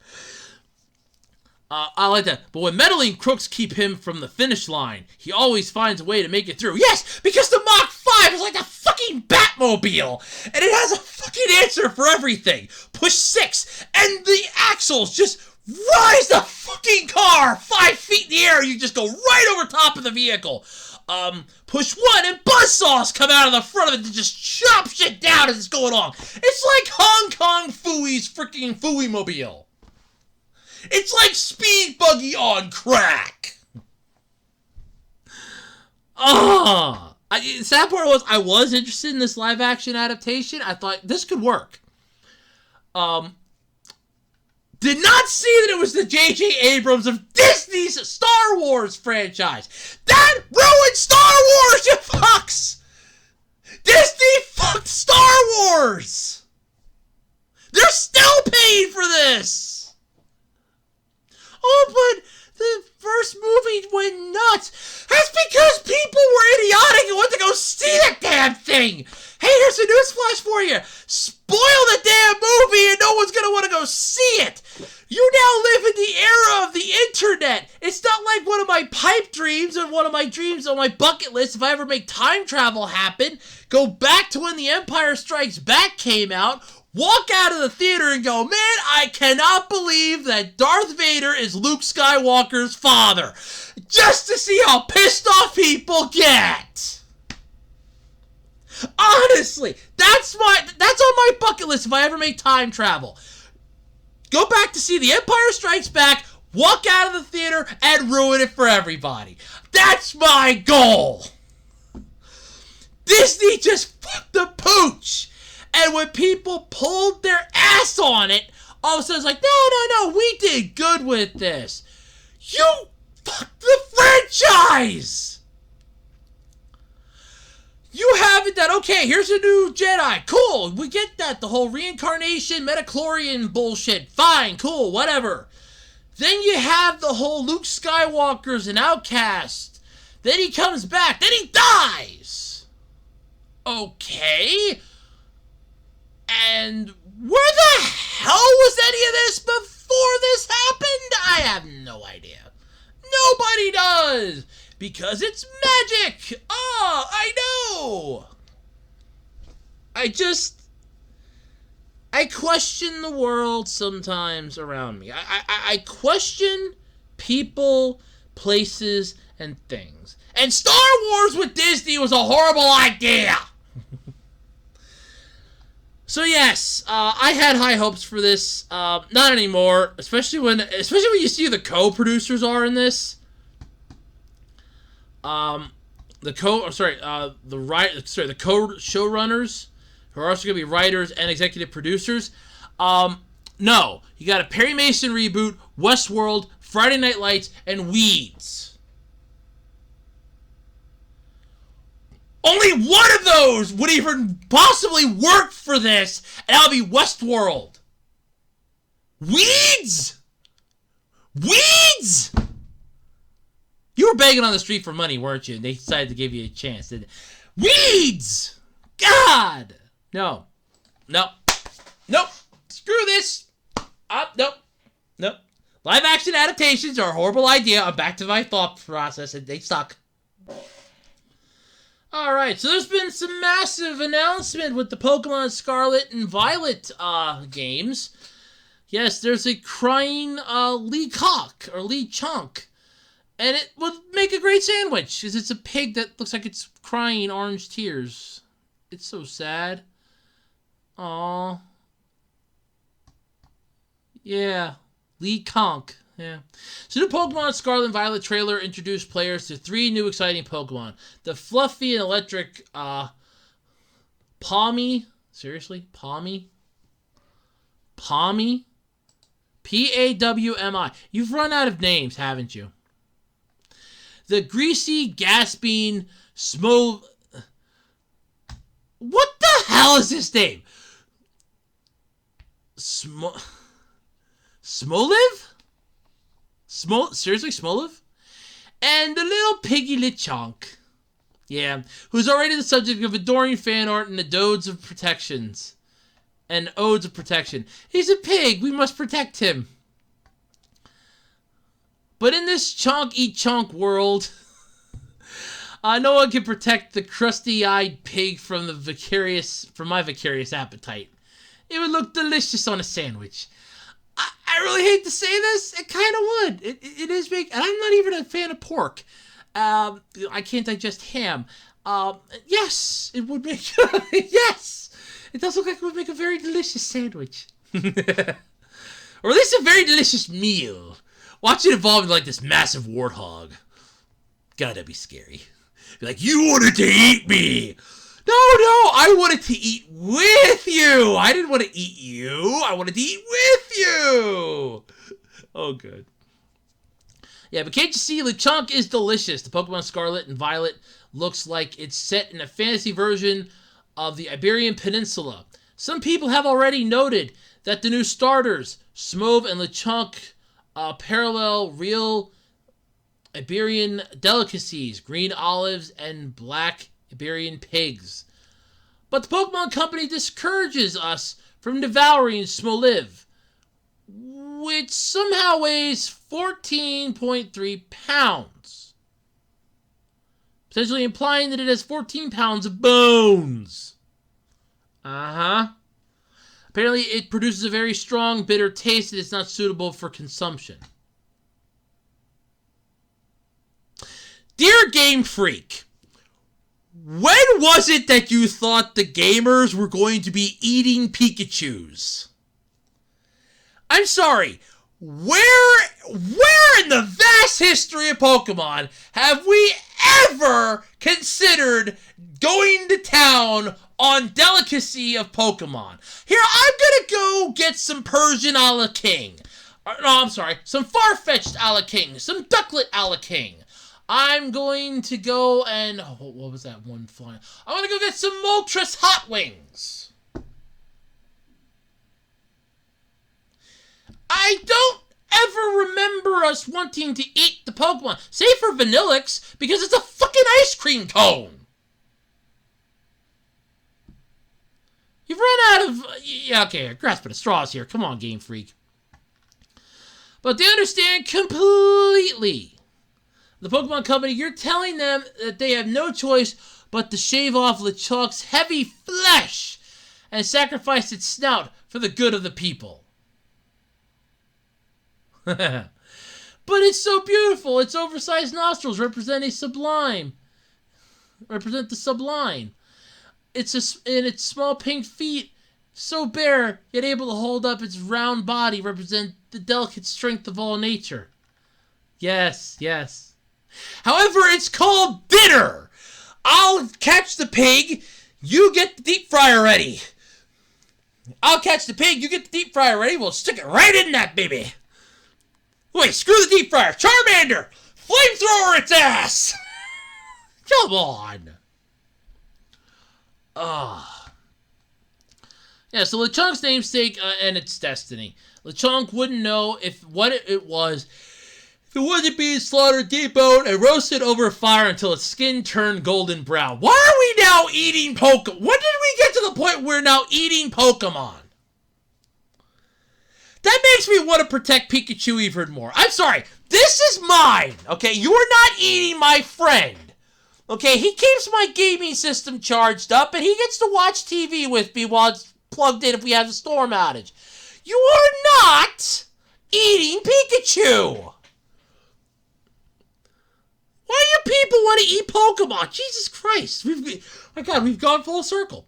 I like that. But when meddling crooks keep him from the finish line, he always finds a way to make it through. Yes, because the Mach 5 is like the fucking Batmobile, and it has a fucking answer for everything. Push 6, and the axles just rise the fucking car 5 feet in the air. You just go right over top of the vehicle. Push 1, and buzzsaws come out of the front of it to just chop shit down as it's going along. It's like Hong Kong Phooey's freaking Phooey Mobile. It's like Speed Buggy on crack. Sad part was I was interested in this live action adaptation. I thought this could work. Did not see that it was the J.J. Abrams of Disney's Star Wars franchise. That ruined Star Wars, you fucks! Disney fucked Star Wars! They're still paying for this! Oh, but the first movie went nuts. That's because people were idiotic and went to go see the damn thing. Hey, here's a newsflash for you. Spoil the damn movie and no one's going to want to go see it. You now live in the era of the internet. It's not like one of my pipe dreams or one of my dreams on my bucket list if I ever make time travel happen. Go back to when The Empire Strikes Back came out. Walk out of the theater and go, man, I cannot believe that Darth Vader is Luke Skywalker's father. Just to see how pissed off people get. Honestly, that's on my bucket list if I ever make time travel. Go back to see The Empire Strikes Back, walk out of the theater, and ruin it for everybody. That's my goal. Disney just fucked the pooch. And when people pulled their ass on it, all of a sudden it's like, no, we did good with this. You fucked the franchise! You haven't done, okay, here's a new Jedi. Cool, we get that. The whole reincarnation, metachlorian bullshit. Fine, cool, whatever. Then you have the whole Luke Skywalker's an outcast. Then he comes back. Then he dies. Okay. And where the hell was any of this before this happened? I have no idea. Nobody does. Because it's magic. Oh, I know. I question the world sometimes around me. I question people, places, and things. And Star Wars with Disney was a horrible idea. So yes, I had high hopes for this. Not anymore, especially when you see who the co-producers are in this. The co-showrunners, who are also going to be writers and executive producers. No, you got a Perry Mason reboot, Westworld, Friday Night Lights, and Weeds. Only one of those would even possibly work for this, and that would be Westworld. Weeds? Weeds? You were begging on the street for money, weren't you? And they decided to give you a chance. Weeds! God! No. Nope. Screw this. Nope. Live action adaptations are a horrible idea. I'm back to my thought process, and they suck. Alright, so there's been some massive announcement with the Pokemon Scarlet and Violet games. Yes, there's a crying Lee Cock, or Lee Chunk. And it would make a great sandwich, because it's a pig that looks like it's crying orange tears. It's so sad. Aww. Yeah, Lee Conk. Yeah. So the Pokemon Scarlet and Violet trailer introduced players to 3 new exciting Pokemon. The fluffy and electric Pawmi. Seriously? Pawmi? Pawmi? Pawmi. You've run out of names, haven't you? The greasy, gasping, What the hell is this name? Smoliv? Seriously, Smoliv? And the little piggy Lechonk. Yeah, who's already the subject of adoring fan art and the odes of protections. And odes of protection. He's a pig, we must protect him. But in this chonk-eat-chonk world, no one can protect the crusty-eyed pig from my vicarious appetite. It would look delicious on a sandwich. I really hate to say this. It kind of would. It is big. And I'm not even a fan of pork. I can't digest ham. Yes, it would make... yes! It does look like it would make a very delicious sandwich. Or at least a very delicious meal. Watch it evolve into like this massive warthog. God, that'd be scary. Be like, you wanted to eat me! No, I wanted to eat with you! I didn't want to eat you! I wanted to eat with you! Oh, good. Yeah, but can't you see, Lechonk is delicious. The Pokemon Scarlet and Violet looks like it's set in a fantasy version of the Iberian Peninsula. Some people have already noted that the new starters, Smove and Lechonk, parallel real Iberian delicacies, green olives and black Iberian pigs. But the Pokemon Company discourages us from devouring Smoliv, which somehow weighs 14.3 pounds. Potentially implying that it has 14 pounds of bones. Apparently it produces a very strong, bitter taste that is not suitable for consumption. Dear Game Freak, when was it that you thought the gamers were going to be eating Pikachus? I'm sorry, where in the vast history of Pokemon have we ever considered going to town on delicacy of Pokemon? Here, I'm gonna go get some Persian a la King. No, I'm sorry, some Farfetch'd a la King, some Ducklet a la King. I'm going to go and... Oh, what was that one flying? I'm going to go get some Moltres Hot Wings. I don't ever remember us wanting to eat the Pokemon. Save for Vanillix, because it's a fucking ice cream cone. You've run out of... Yeah, okay, grasping at straws here. Come on, Game Freak. But they understand completely. The Pokemon Company, you're telling them that they have no choice but to shave off Lechonk's heavy flesh and sacrifice its snout for the good of the people. But it's so beautiful. Its oversized nostrils represent the sublime. And its small pink feet, so bare, yet able to hold up its round body, represent the delicate strength of all nature. Yes. However, it's called bitter. I'll catch the pig, you get the deep fryer ready. I'll catch the pig, you get the deep fryer ready, we'll stick it right in that baby. Wait, screw the deep fryer. Charmander! Flamethrower its ass! Come on. Yeah, so Lechonk's namesake and its destiny. Lechonk wouldn't know what it was if it wasn't being slaughtered, deboned, and roasted over a fire until its skin turned golden brown. Why are we now eating Pokemon? When did we get to the point where we're now eating Pokemon? That makes me want to protect Pikachu even more. I'm sorry. This is mine, okay? You're not eating my friend. Okay, he keeps my gaming system charged up, and he gets to watch TV with me while it's plugged in if we have a storm outage. You are not eating Pikachu. Why do people want to eat Pokemon? Jesus Christ. We've gone full circle.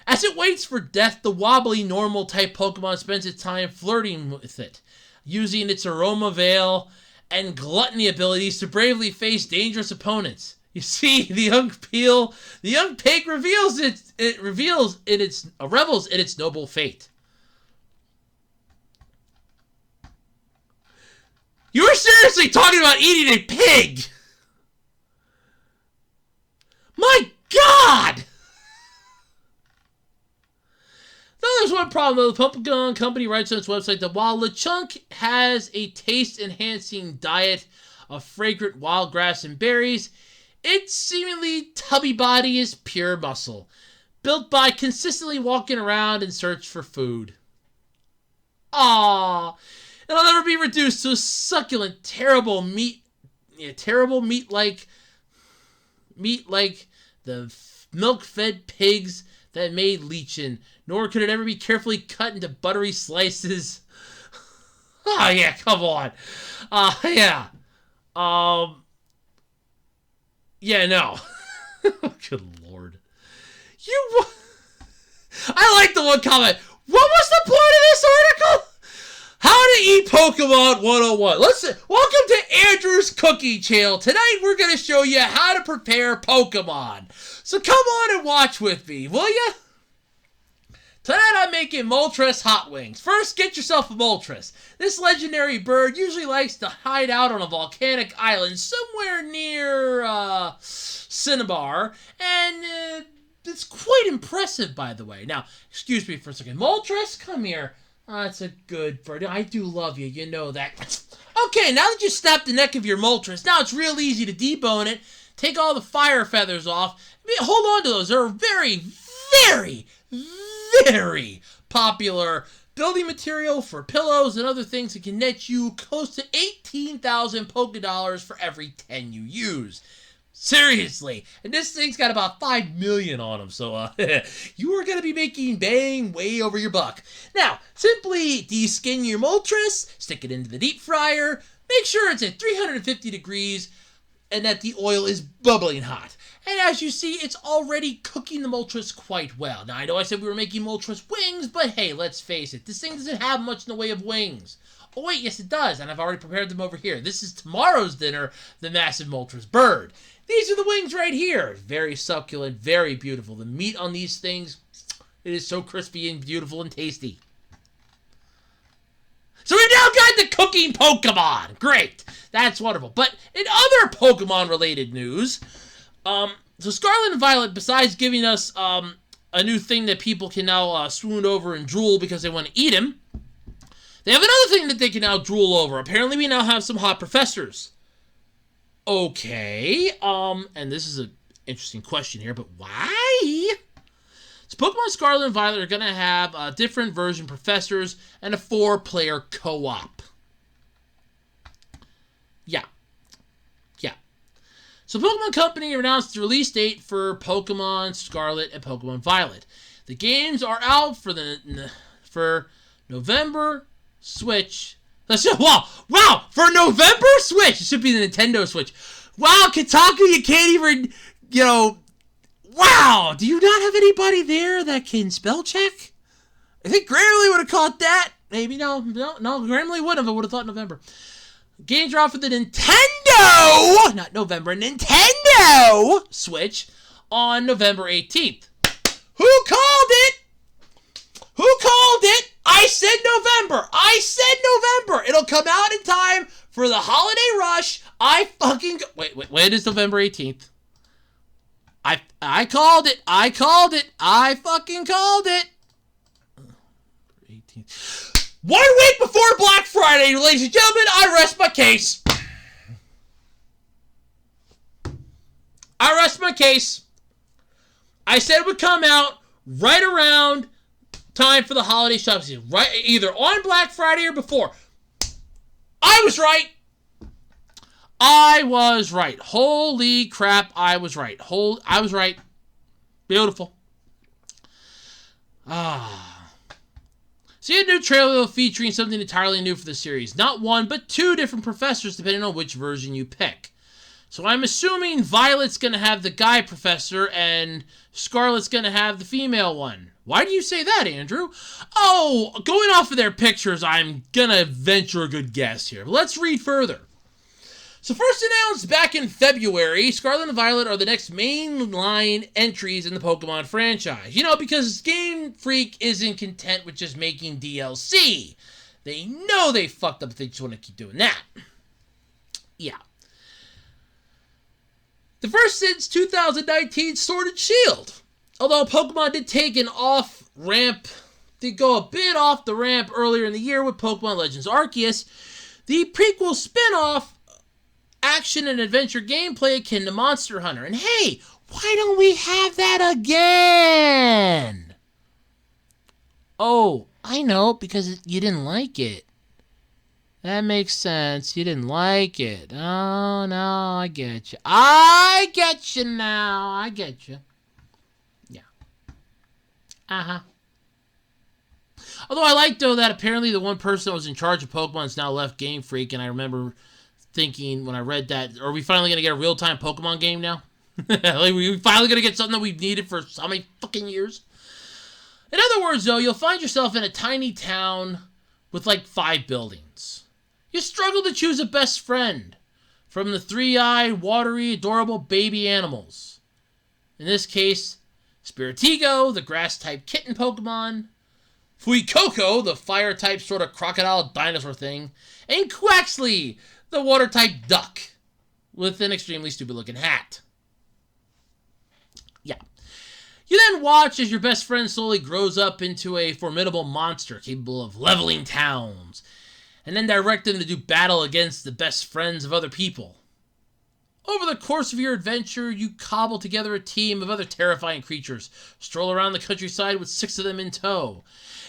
As it waits for death, the wobbly, normal-type Pokemon spends its time flirting with it, using its aroma veil and gluttony abilities to bravely face dangerous opponents. You see, the young pig revels in its noble fate. You're seriously talking about eating a pig? My God! Though there's one problem, though. The Pokemon Company writes on its website that while Lechonk has a taste-enhancing diet of fragrant wild grass and berries, its seemingly tubby body is pure muscle, built by consistently walking around in search for food. Aww. It'll never be reduced to a succulent, terrible meat like the milk-fed pigs that made Leechin, nor could it ever be carefully cut into buttery slices. Oh, yeah, come on. Yeah. Yeah, no. Good Lord. I like the one comment. What was the point of this article? How to eat Pokemon 101. Listen, welcome to Andrew's Cooking Channel. Tonight we're going to show you how to prepare Pokemon. So come on and watch with me, will ya? Tonight I'm making Moltres hot wings. First, get yourself a Moltres. This legendary bird usually likes to hide out on a volcanic island somewhere near Cinnabar, and it's quite impressive, by the way. Now, excuse me for a second. Moltres, come here. That's a good bird. I do love you. You know that. Okay, now that you snapped the neck of your Moltres, now it's real easy to debone it. Take all the fire feathers off. Hold on to those. They're very, very, very popular building material for pillows and other things that can net you close to 18,000 Pokédollars for every 10 you use. Seriously. And this thing's got about 5 million on them, so you are going to be making bang way over your buck. Now, simply deskin your Moltres, stick it into the deep fryer, make sure it's at 350 degrees, and that the oil is bubbling hot. And as you see, it's already cooking the Moltres quite well. Now, I know I said we were making Moltres wings, but hey, let's face it, this thing doesn't have much in the way of wings. Oh wait, yes it does, and I've already prepared them over here. This is tomorrow's dinner, the massive Moltres bird. These are the wings right here. Very succulent, very beautiful. The meat on these things, it is so crispy and beautiful and tasty. So we've now got the cooking Pokemon. Great. That's wonderful. But in other Pokemon-related news, so Scarlet and Violet, besides giving us a new thing that people can now swoon over and drool because they want to eat him, they have another thing that they can now drool over. Apparently we now have some hot professors. Okay, and this is an interesting question here, but why? So Pokemon Scarlet and Violet are going to have different version professors and a 4-player co-op. Yeah. So Pokemon Company announced the release date for Pokemon Scarlet and Pokemon Violet. The games are out for November Switch. Wow! For November Switch! It should be the Nintendo Switch. Wow, Kotaku, you can't even, wow! Do you not have anybody there that can spell check? I think Grammarly would have caught that. Maybe no, Grammarly wouldn't have. I would have thought November. Games are out for the Nintendo, not November, Nintendo Switch on November 18th. Who called it? I said November. It'll come out in time for the holiday rush. Wait, when is November 18th? I called it. I fucking called it. 18th. 1 week before Black Friday, ladies and gentlemen, I rest my case. I said it would come out right around time for the holiday shopping season. Right, either on Black Friday or before. I was right. Holy crap, I was right. I was right. Beautiful. See a new trailer featuring something entirely new for the series. Not one, but 2 different professors depending on which version you pick. So I'm assuming Violet's going to have the guy professor and Scarlet's going to have the female one. Why do you say that, Andrew? Oh, going off of their pictures, I'm going to venture a good guess here. But let's read further. So first announced back in February, Scarlet and Violet are the next mainline entries in the Pokemon franchise. Because Game Freak isn't content with just making DLC. They know they fucked up if they just want to keep doing that. Yeah. The first since 2019 Sword and Shield. Although Pokemon did take an did go a bit off the ramp earlier in the year with Pokemon Legends Arceus, the prequel spin-off action and adventure gameplay akin to Monster Hunter. And hey, why don't we have that again? Oh, I know, because you didn't like it. That makes sense. You didn't like it. Oh, no, I get you. I get you now. I get you. Yeah. Uh-huh. Although I like, though, that apparently the one person that was in charge of Pokemon has now left Game Freak, and I remember thinking when I read that, are we finally going to get a real-time Pokemon game now? Like, we finally going to get something that we've needed for so many fucking years? In other words, though, you'll find yourself in a tiny town with like 5 buildings. You struggle to choose a best friend from the 3-eyed, watery, adorable baby animals. In this case, Spiritigo, the grass-type kitten Pokemon, Fuecoco, the fire-type sort of crocodile dinosaur thing, and Quaxley, the water-type duck with an extremely stupid-looking hat. Yeah. You then watch as your best friend slowly grows up into a formidable monster capable of leveling towns, and then direct them to do battle against the best friends of other people. Over the course of your adventure, you cobble together a team of other terrifying creatures, stroll around the countryside with 6 of them in tow.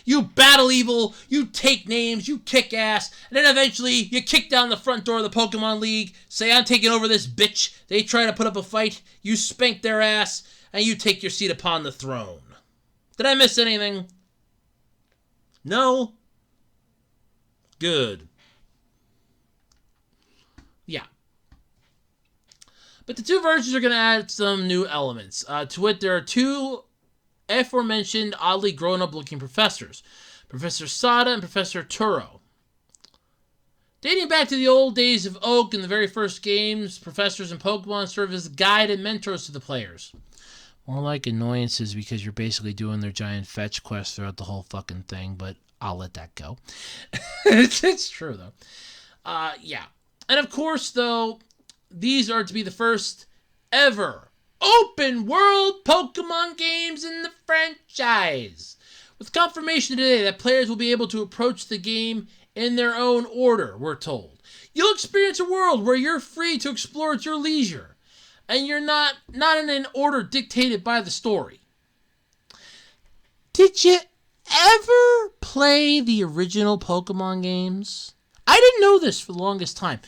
You battle evil, you take names, you kick ass, and then eventually you kick down the front door of the Pokemon League, say, I'm taking over this bitch. They try to put up a fight, you spank their ass, and you take your seat upon the throne. Did I miss anything? No? Good. Yeah. But the 2 versions are going to add some new elements. To wit, there are 2 aforementioned oddly grown-up looking professors. Professor Sada and Professor Turo. Dating back to the old days of Oak and the very first games, professors and Pokemon serve as guide and mentors to the players. More like annoyances because you're basically doing their giant fetch quest throughout the whole fucking thing, but I'll let that go. It's true, though. Yeah. And of course, though, these are to be the first ever open world Pokemon games in the franchise. With confirmation today that players will be able to approach the game in their own order, we're told. You'll experience a world where you're free to explore at your leisure, and you're not in an order dictated by the story. Did you ever play the original Pokemon games? I didn't know this for the longest time.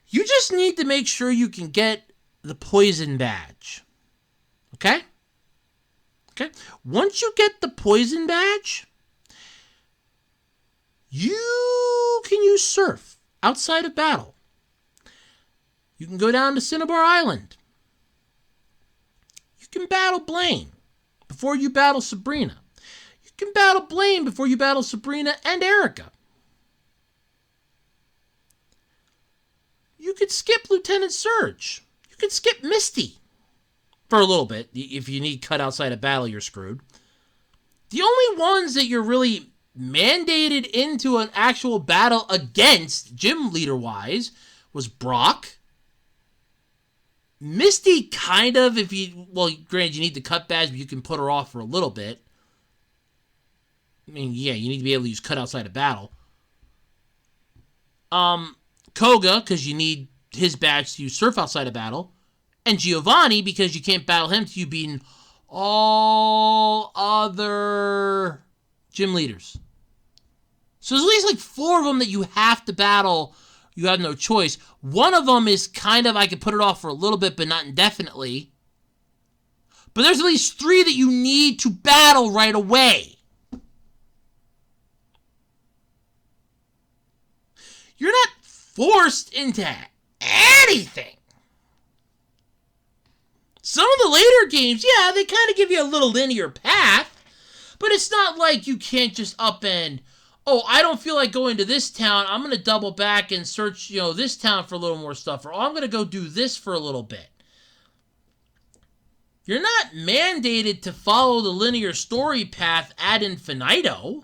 You just need to make sure you can get the poison badge. Okay? Okay? Once you get the poison badge, you can use Surf outside of battle. You can go down to Cinnabar Island. You can battle Blaine before you battle Sabrina. You can battle Blaine before you battle Sabrina and Erica. You could skip Lieutenant Surge. You could skip Misty for a little bit. If you need cut outside of battle, you're screwed. The only ones that you're really mandated into an actual battle against, gym leader-wise, was Brock. Misty, kind of, granted, you need the cut badge, but you can put her off for a little bit. I mean, yeah, you need to be able to use cut outside of battle. Koga, because you need his badge to use Surf outside of battle. And Giovanni, because you can't battle him till you've beaten all other gym leaders. So there's at least like 4 of them that you have to battle. You have no choice. One of them is kind of, I could put it off for a little bit, but not indefinitely. But there's at least 3 that you need to battle right away. You're not forced into anything. Some of the later games, yeah, they kind of give you a little linear path, but it's not like you can't just up and, oh, I don't feel like going to this town, I'm going to double back and search, this town for a little more stuff, or I'm going to go do this for a little bit. You're not mandated to follow the linear story path ad infinitum.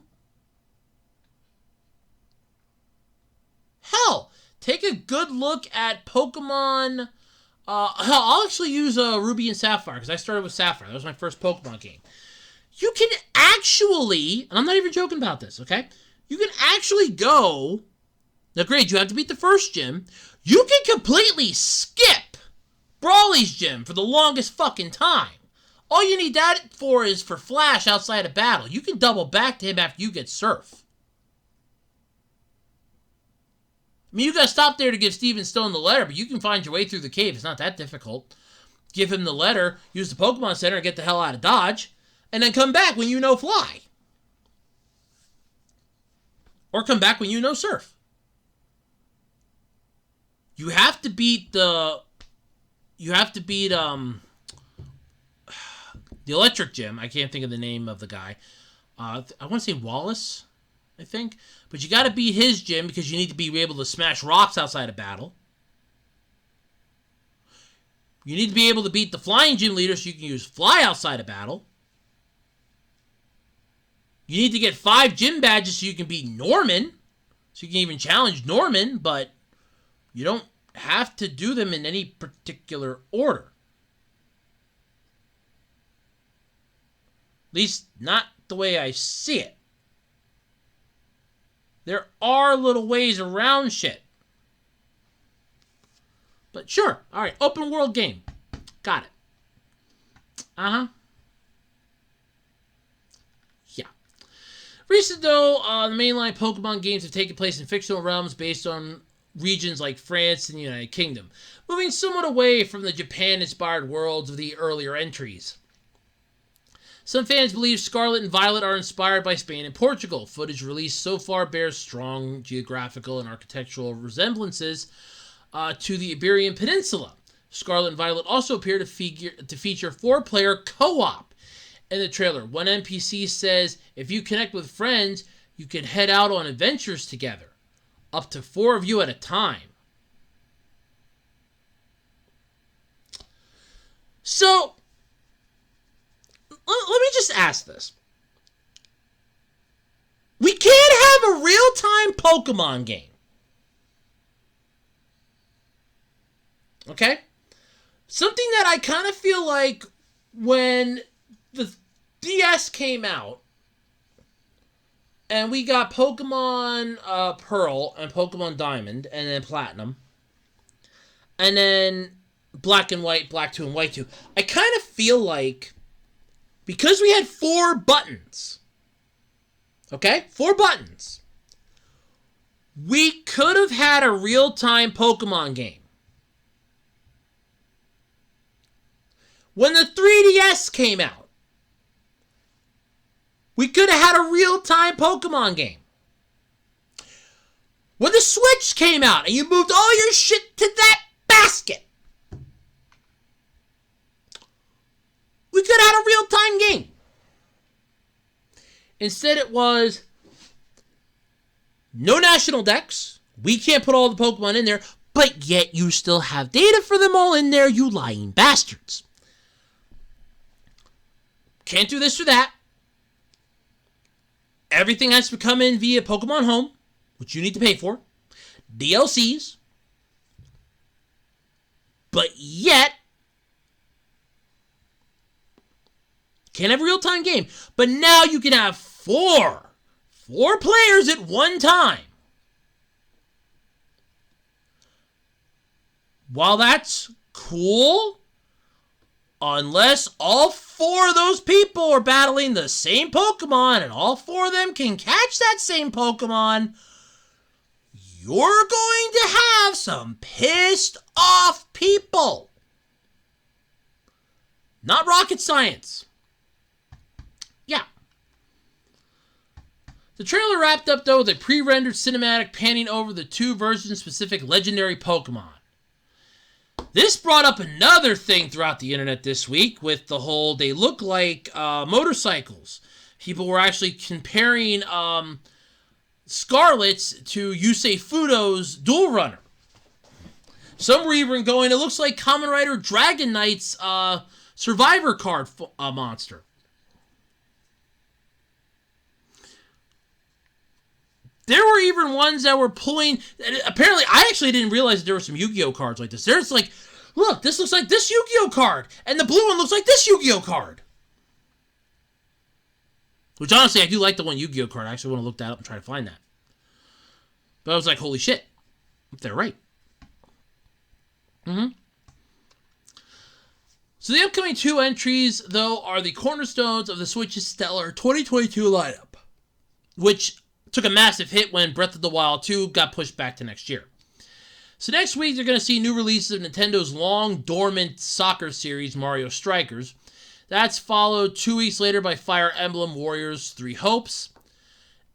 Hell, take a good look at Pokemon. I'll actually use Ruby and Sapphire, because I started with Sapphire. That was my first Pokemon game. You can actually, and I'm not even joking about this, okay? You can actually go, now great, you have to beat the first gym. You can completely skip Brawly's gym for the longest fucking time. All you need that for is for Flash outside of battle. You can double back to him after you get Surf. I mean, you gotta stop there to give Steven Stone the letter, but you can find your way through the cave. It's not that difficult. Give him the letter, use the Pokemon Center, and get the hell out of Dodge, and then come back when you know Fly. Or come back when you know Surf. You have to beat the Electric Gym. I can't think of the name of the guy. I want to say Wallace, I think. But you got to beat his gym because you need to be able to smash rocks outside of battle. You need to be able to beat the flying gym leader so you can use fly outside of battle. You need to get 5 gym badges so you can beat Norman. So you can even challenge Norman, but you don't have to do them in any particular order. At least, not the way I see it. There are little ways around shit. But sure. Alright, open world game. Got it. Uh-huh. Yeah. Recent, though, the mainline Pokemon games have taken place in fictional realms based on regions like France and the United Kingdom, moving somewhat away from the Japan-inspired worlds of the earlier entries. Some fans believe Scarlet and Violet are inspired by Spain and Portugal. Footage released so far bears strong geographical and architectural resemblances to the Iberian Peninsula. Scarlet and Violet also appear to feature 4-player co-op in the trailer. One NPC says, if you connect with friends, you can head out on adventures together. Up to 4 of you at a time. So, let me just ask this. We can't have a real-time Pokemon game. Okay? Something that I kind of feel like when the DS came out, and we got Pokemon Pearl and Pokemon Diamond, and then Platinum, and then Black and White, Black 2 and White 2. I kind of feel like, because we had 4 buttons, okay? 4 buttons. We could have had a real-time Pokemon game. When the 3DS came out, we could have had a real-time Pokemon game. When the Switch came out and you moved all your shit to that basket, we could have had a real-time game. Instead it was no national decks. We can't put all the Pokemon in there, but yet you still have data for them all in there, you lying bastards. Can't do this or that. Everything has to come in via Pokemon Home, which you need to pay for. DLCs. But yet, can't have a real-time game. But now you can have 4 players at one time. While that's cool, unless all 4 of those people are battling the same Pokemon and all 4 of them can catch that same Pokemon, you're going to have some pissed off people. Not rocket science. Yeah. The trailer wrapped up, though, with a pre-rendered cinematic panning over the 2 version-specific legendary Pokemon. This brought up another thing throughout the internet this week with the whole, they look like motorcycles. People were actually comparing Scarlet's to Yusei Fudo's Dual Runner. Some were even going, it looks like Kamen Rider Dragon Knight's Survivor card monster. There were even ones that were pulling... Apparently, I actually didn't realize that there were some Yu-Gi-Oh cards like this. There's like, look, this looks like this Yu-Gi-Oh card. And the blue one looks like this Yu-Gi-Oh card. Which, honestly, I do like the one Yu-Gi-Oh card. I actually want to look that up and try to find that. But I was like, holy shit. If they're right. So the upcoming 2 entries, though, are the cornerstones of the Switch's stellar 2022 lineup. Which took a massive hit when Breath of the Wild 2 got pushed back to next year. So next week, you're going to see new releases of Nintendo's long-dormant soccer series, Mario Strikers. That's followed 2 weeks later by Fire Emblem Warriors 3 Hopes,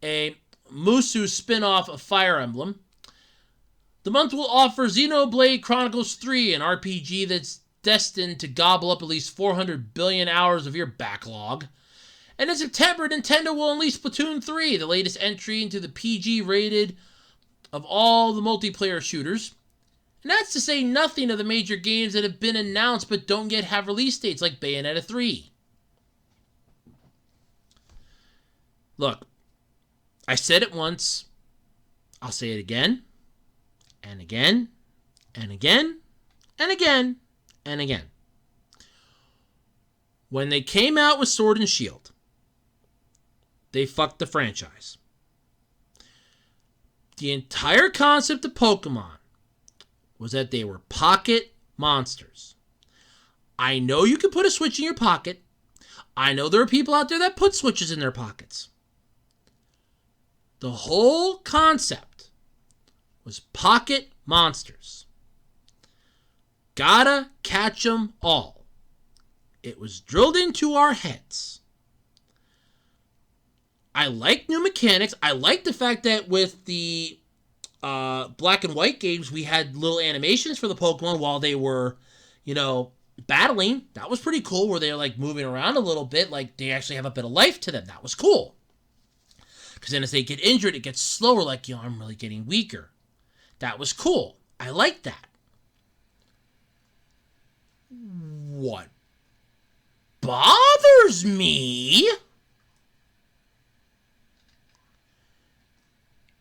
a Musou spin-off of Fire Emblem. The month will offer Xenoblade Chronicles 3, an RPG that's destined to gobble up at least 400 billion hours of your backlog. And in September, Nintendo will unleash Splatoon 3, the latest entry into the PG rated of all the multiplayer shooters. And that's to say nothing of the major games that have been announced but don't yet have release dates, like Bayonetta 3. Look, I said it once, I'll say it again, and again, and again, and again, and again. When they came out with Sword and Shield, they fucked the franchise. The entire concept of Pokemon was that they were pocket monsters. I know you can put a Switch in your pocket. I know there are people out there that put Switches in their pockets. The whole concept was pocket monsters. Gotta catch 'em all. It was drilled into our heads. I like new mechanics. I like the fact that with the black and white games, we had little animations for the Pokemon while they were, battling. That was pretty cool, where they're like moving around a little bit, like they actually have a bit of life to them. That was cool. Because then as they get injured, it gets slower, like, I'm really getting weaker. That was cool. I like that. What bothers me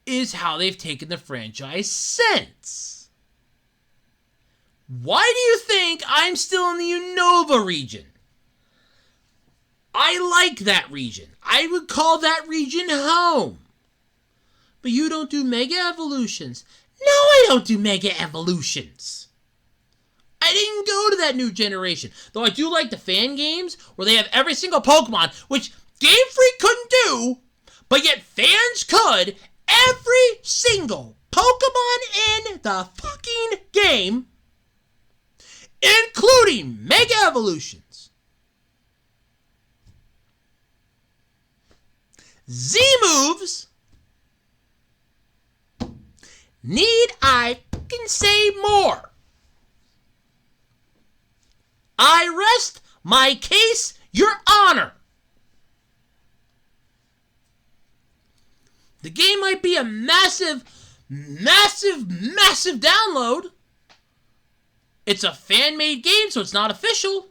is how they've taken the franchise since. Why do you think I'm still in the Unova region? I like that region. I would call that region home. But you don't do Mega Evolutions. No, I don't do Mega Evolutions. I didn't go to that new generation. Though I do like the fan games where they have every single Pokemon, which Game Freak couldn't do, but yet fans could. Every single Pokemon in the fucking game, including Mega Evolutions. Z-moves. Need I fucking say more? I rest my case, Your Honor. The game might be a massive, massive, massive download. It's a fan-made game, so it's not official.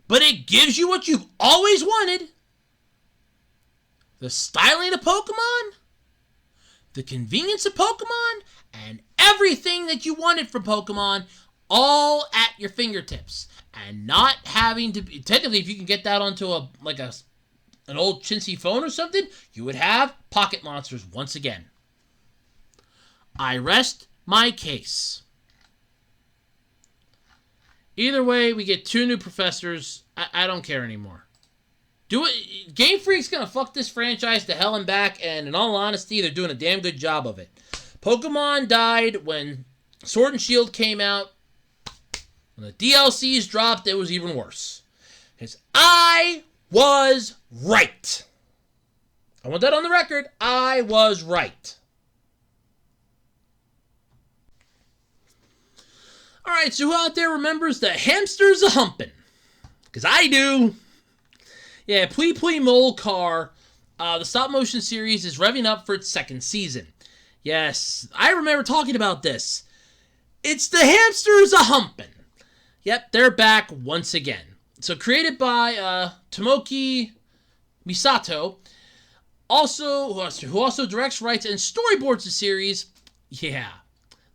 But it gives you what you've always wanted. The styling of Pokemon, the convenience of Pokemon, and everything that you wanted from Pokemon, all at your fingertips. And not having to be, technically, if you can get that onto an old chintzy phone or something, you would have pocket monsters once again. I rest my case. Either way, we get 2 new professors. I don't care anymore. Do it. Game Freak's gonna fuck this franchise to hell and back, and in all honesty, they're doing a damn good job of it. Pokemon died when Sword and Shield came out. When the DLCs dropped, it was even worse. Because I was right. I want that on the record. I was right. Alright, so who out there remembers the hamsters a-humpin'? Because I do. Yeah, Pui Pui Molcar, the stop-motion series is revving up for its 2nd season. Yes, I remember talking about this. It's the hamsters a-humpin'. Yep, they're back once again. So created by Tomoki Misato, who also directs, writes, and storyboards the series. Yeah.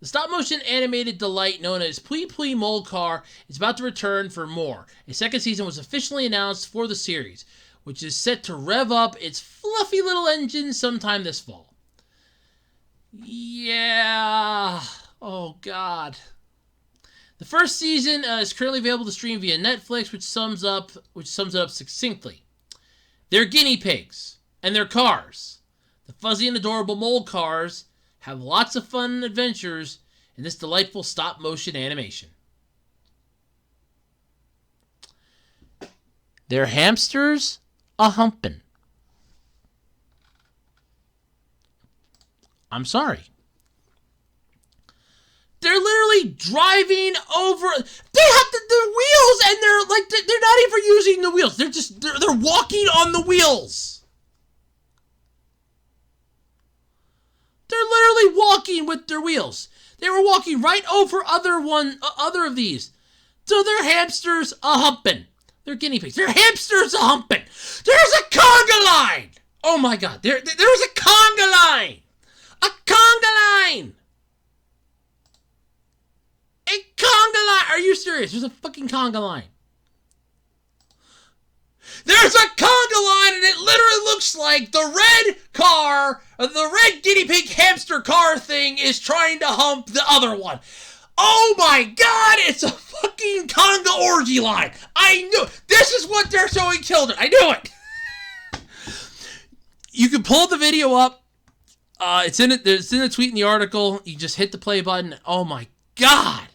The stop-motion animated delight known as Pui Pui Molcar is about to return for more. A 2nd season was officially announced for the series, which is set to rev up its fluffy little engine sometime this fall. Yeah. Oh, God. The 1st season is currently available to stream via Netflix, which sums it up succinctly. They're guinea pigs, and they're cars. The fuzzy and adorable Molcars have lots of fun adventures in this delightful stop-motion animation. They're hamsters a-humpin'. I'm sorry. They're literally literally driving over. They have their wheels, and they're not even using the wheels. They're walking on the wheels. They're literally walking with their wheels. They were walking right over other of these. So they're hamsters a-humping. They're guinea pigs. They're hamsters a-humping. There's a conga line. Oh my God. There's a conga line. A conga line. A conga line. Are you serious? There's a fucking conga line. There's a conga line, and it literally looks like the red car, the red guinea pig hamster car thing is trying to hump the other one. Oh my God, it's a fucking conga orgy line. I knew. This is what they're showing children. I knew it. You can pull the video up. It's in the tweet in the article. You just hit the play button. Oh my God.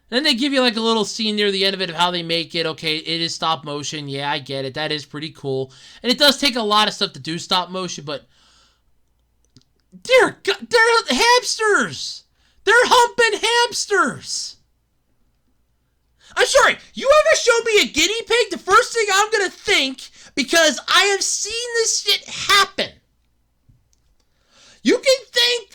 Then they give you like a little scene near the end of it of how they make it. Okay, it is stop motion. Yeah, I get it. That is pretty cool. And it does take a lot of stuff to do stop motion, but they're hamsters. They're humping hamsters. I'm sorry. You ever show me a guinea pig? The first thing I'm going to think, because I have seen this shit happen. You can thank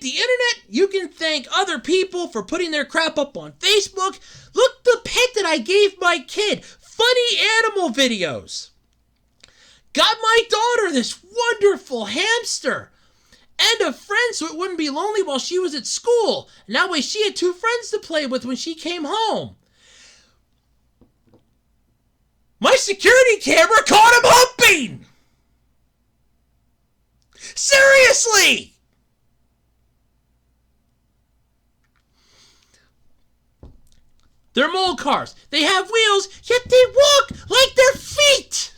the internet. You can thank other people for putting their crap up on Facebook. Look, the pet that I gave my kid. Funny animal videos. Got my daughter this wonderful hamster and a friend so it wouldn't be lonely while she was at school. And that way she had 2 friends to play with when she came home. My security camera caught him humping. Seriously. They're Molcars. They have wheels, yet they walk like their feet.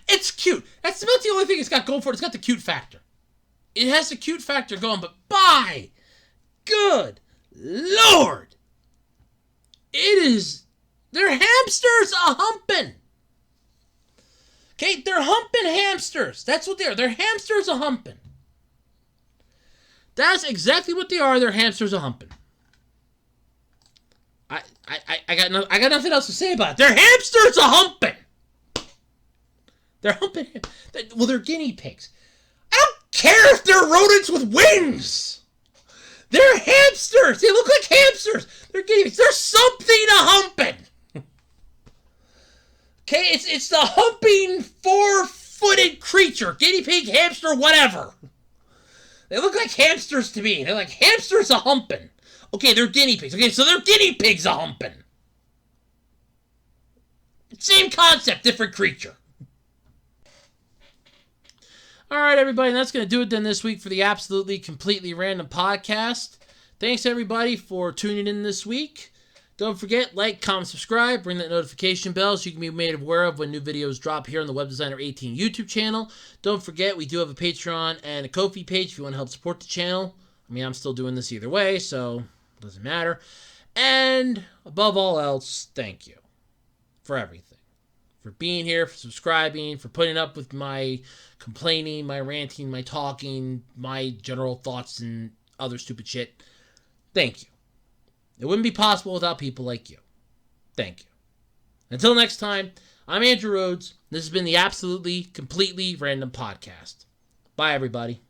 It's cute. That's about the only thing it's got going for it. It's got the cute factor. It has the cute factor going, but by good Lord, they're hamsters a-humping. Okay, they're humping hamsters. That's what they are. They're hamsters a-humping. That's exactly what they are. They're hamsters a-humping. I got nothing else to say about it. They're hamsters a-humping. They're humping. Well, they're guinea pigs. I don't care if they're rodents with wings. They're hamsters. They look like hamsters. They're guinea pigs. There's something a-humping. Okay, it's the humping 4-footed creature. Guinea pig, hamster, whatever. They look like hamsters to me. They're like hamsters a-humping. Okay, they're guinea pigs. Okay, so they're guinea pigs a-humping. Same concept, different creature. Alright, everybody, and that's going to do it then this week for the Absolutely Completely Random Podcast. Thanks, everybody, for tuning in this week. Don't forget, like, comment, subscribe, ring that notification bell so you can be made aware of when new videos drop here on the Web Designer 18 YouTube channel. Don't forget, we do have a Patreon and a Ko-fi page if you want to help support the channel. I mean, I'm still doing this either way, so it doesn't matter. And above all else, thank you for everything. For being here, for subscribing, for putting up with my complaining, my ranting, my talking, my general thoughts and other stupid shit. Thank you. It wouldn't be possible without people like you. Thank you. Until next time, I'm Andrew Rhodes. This has been the Absolutely Completely Random Podcast. Bye, everybody.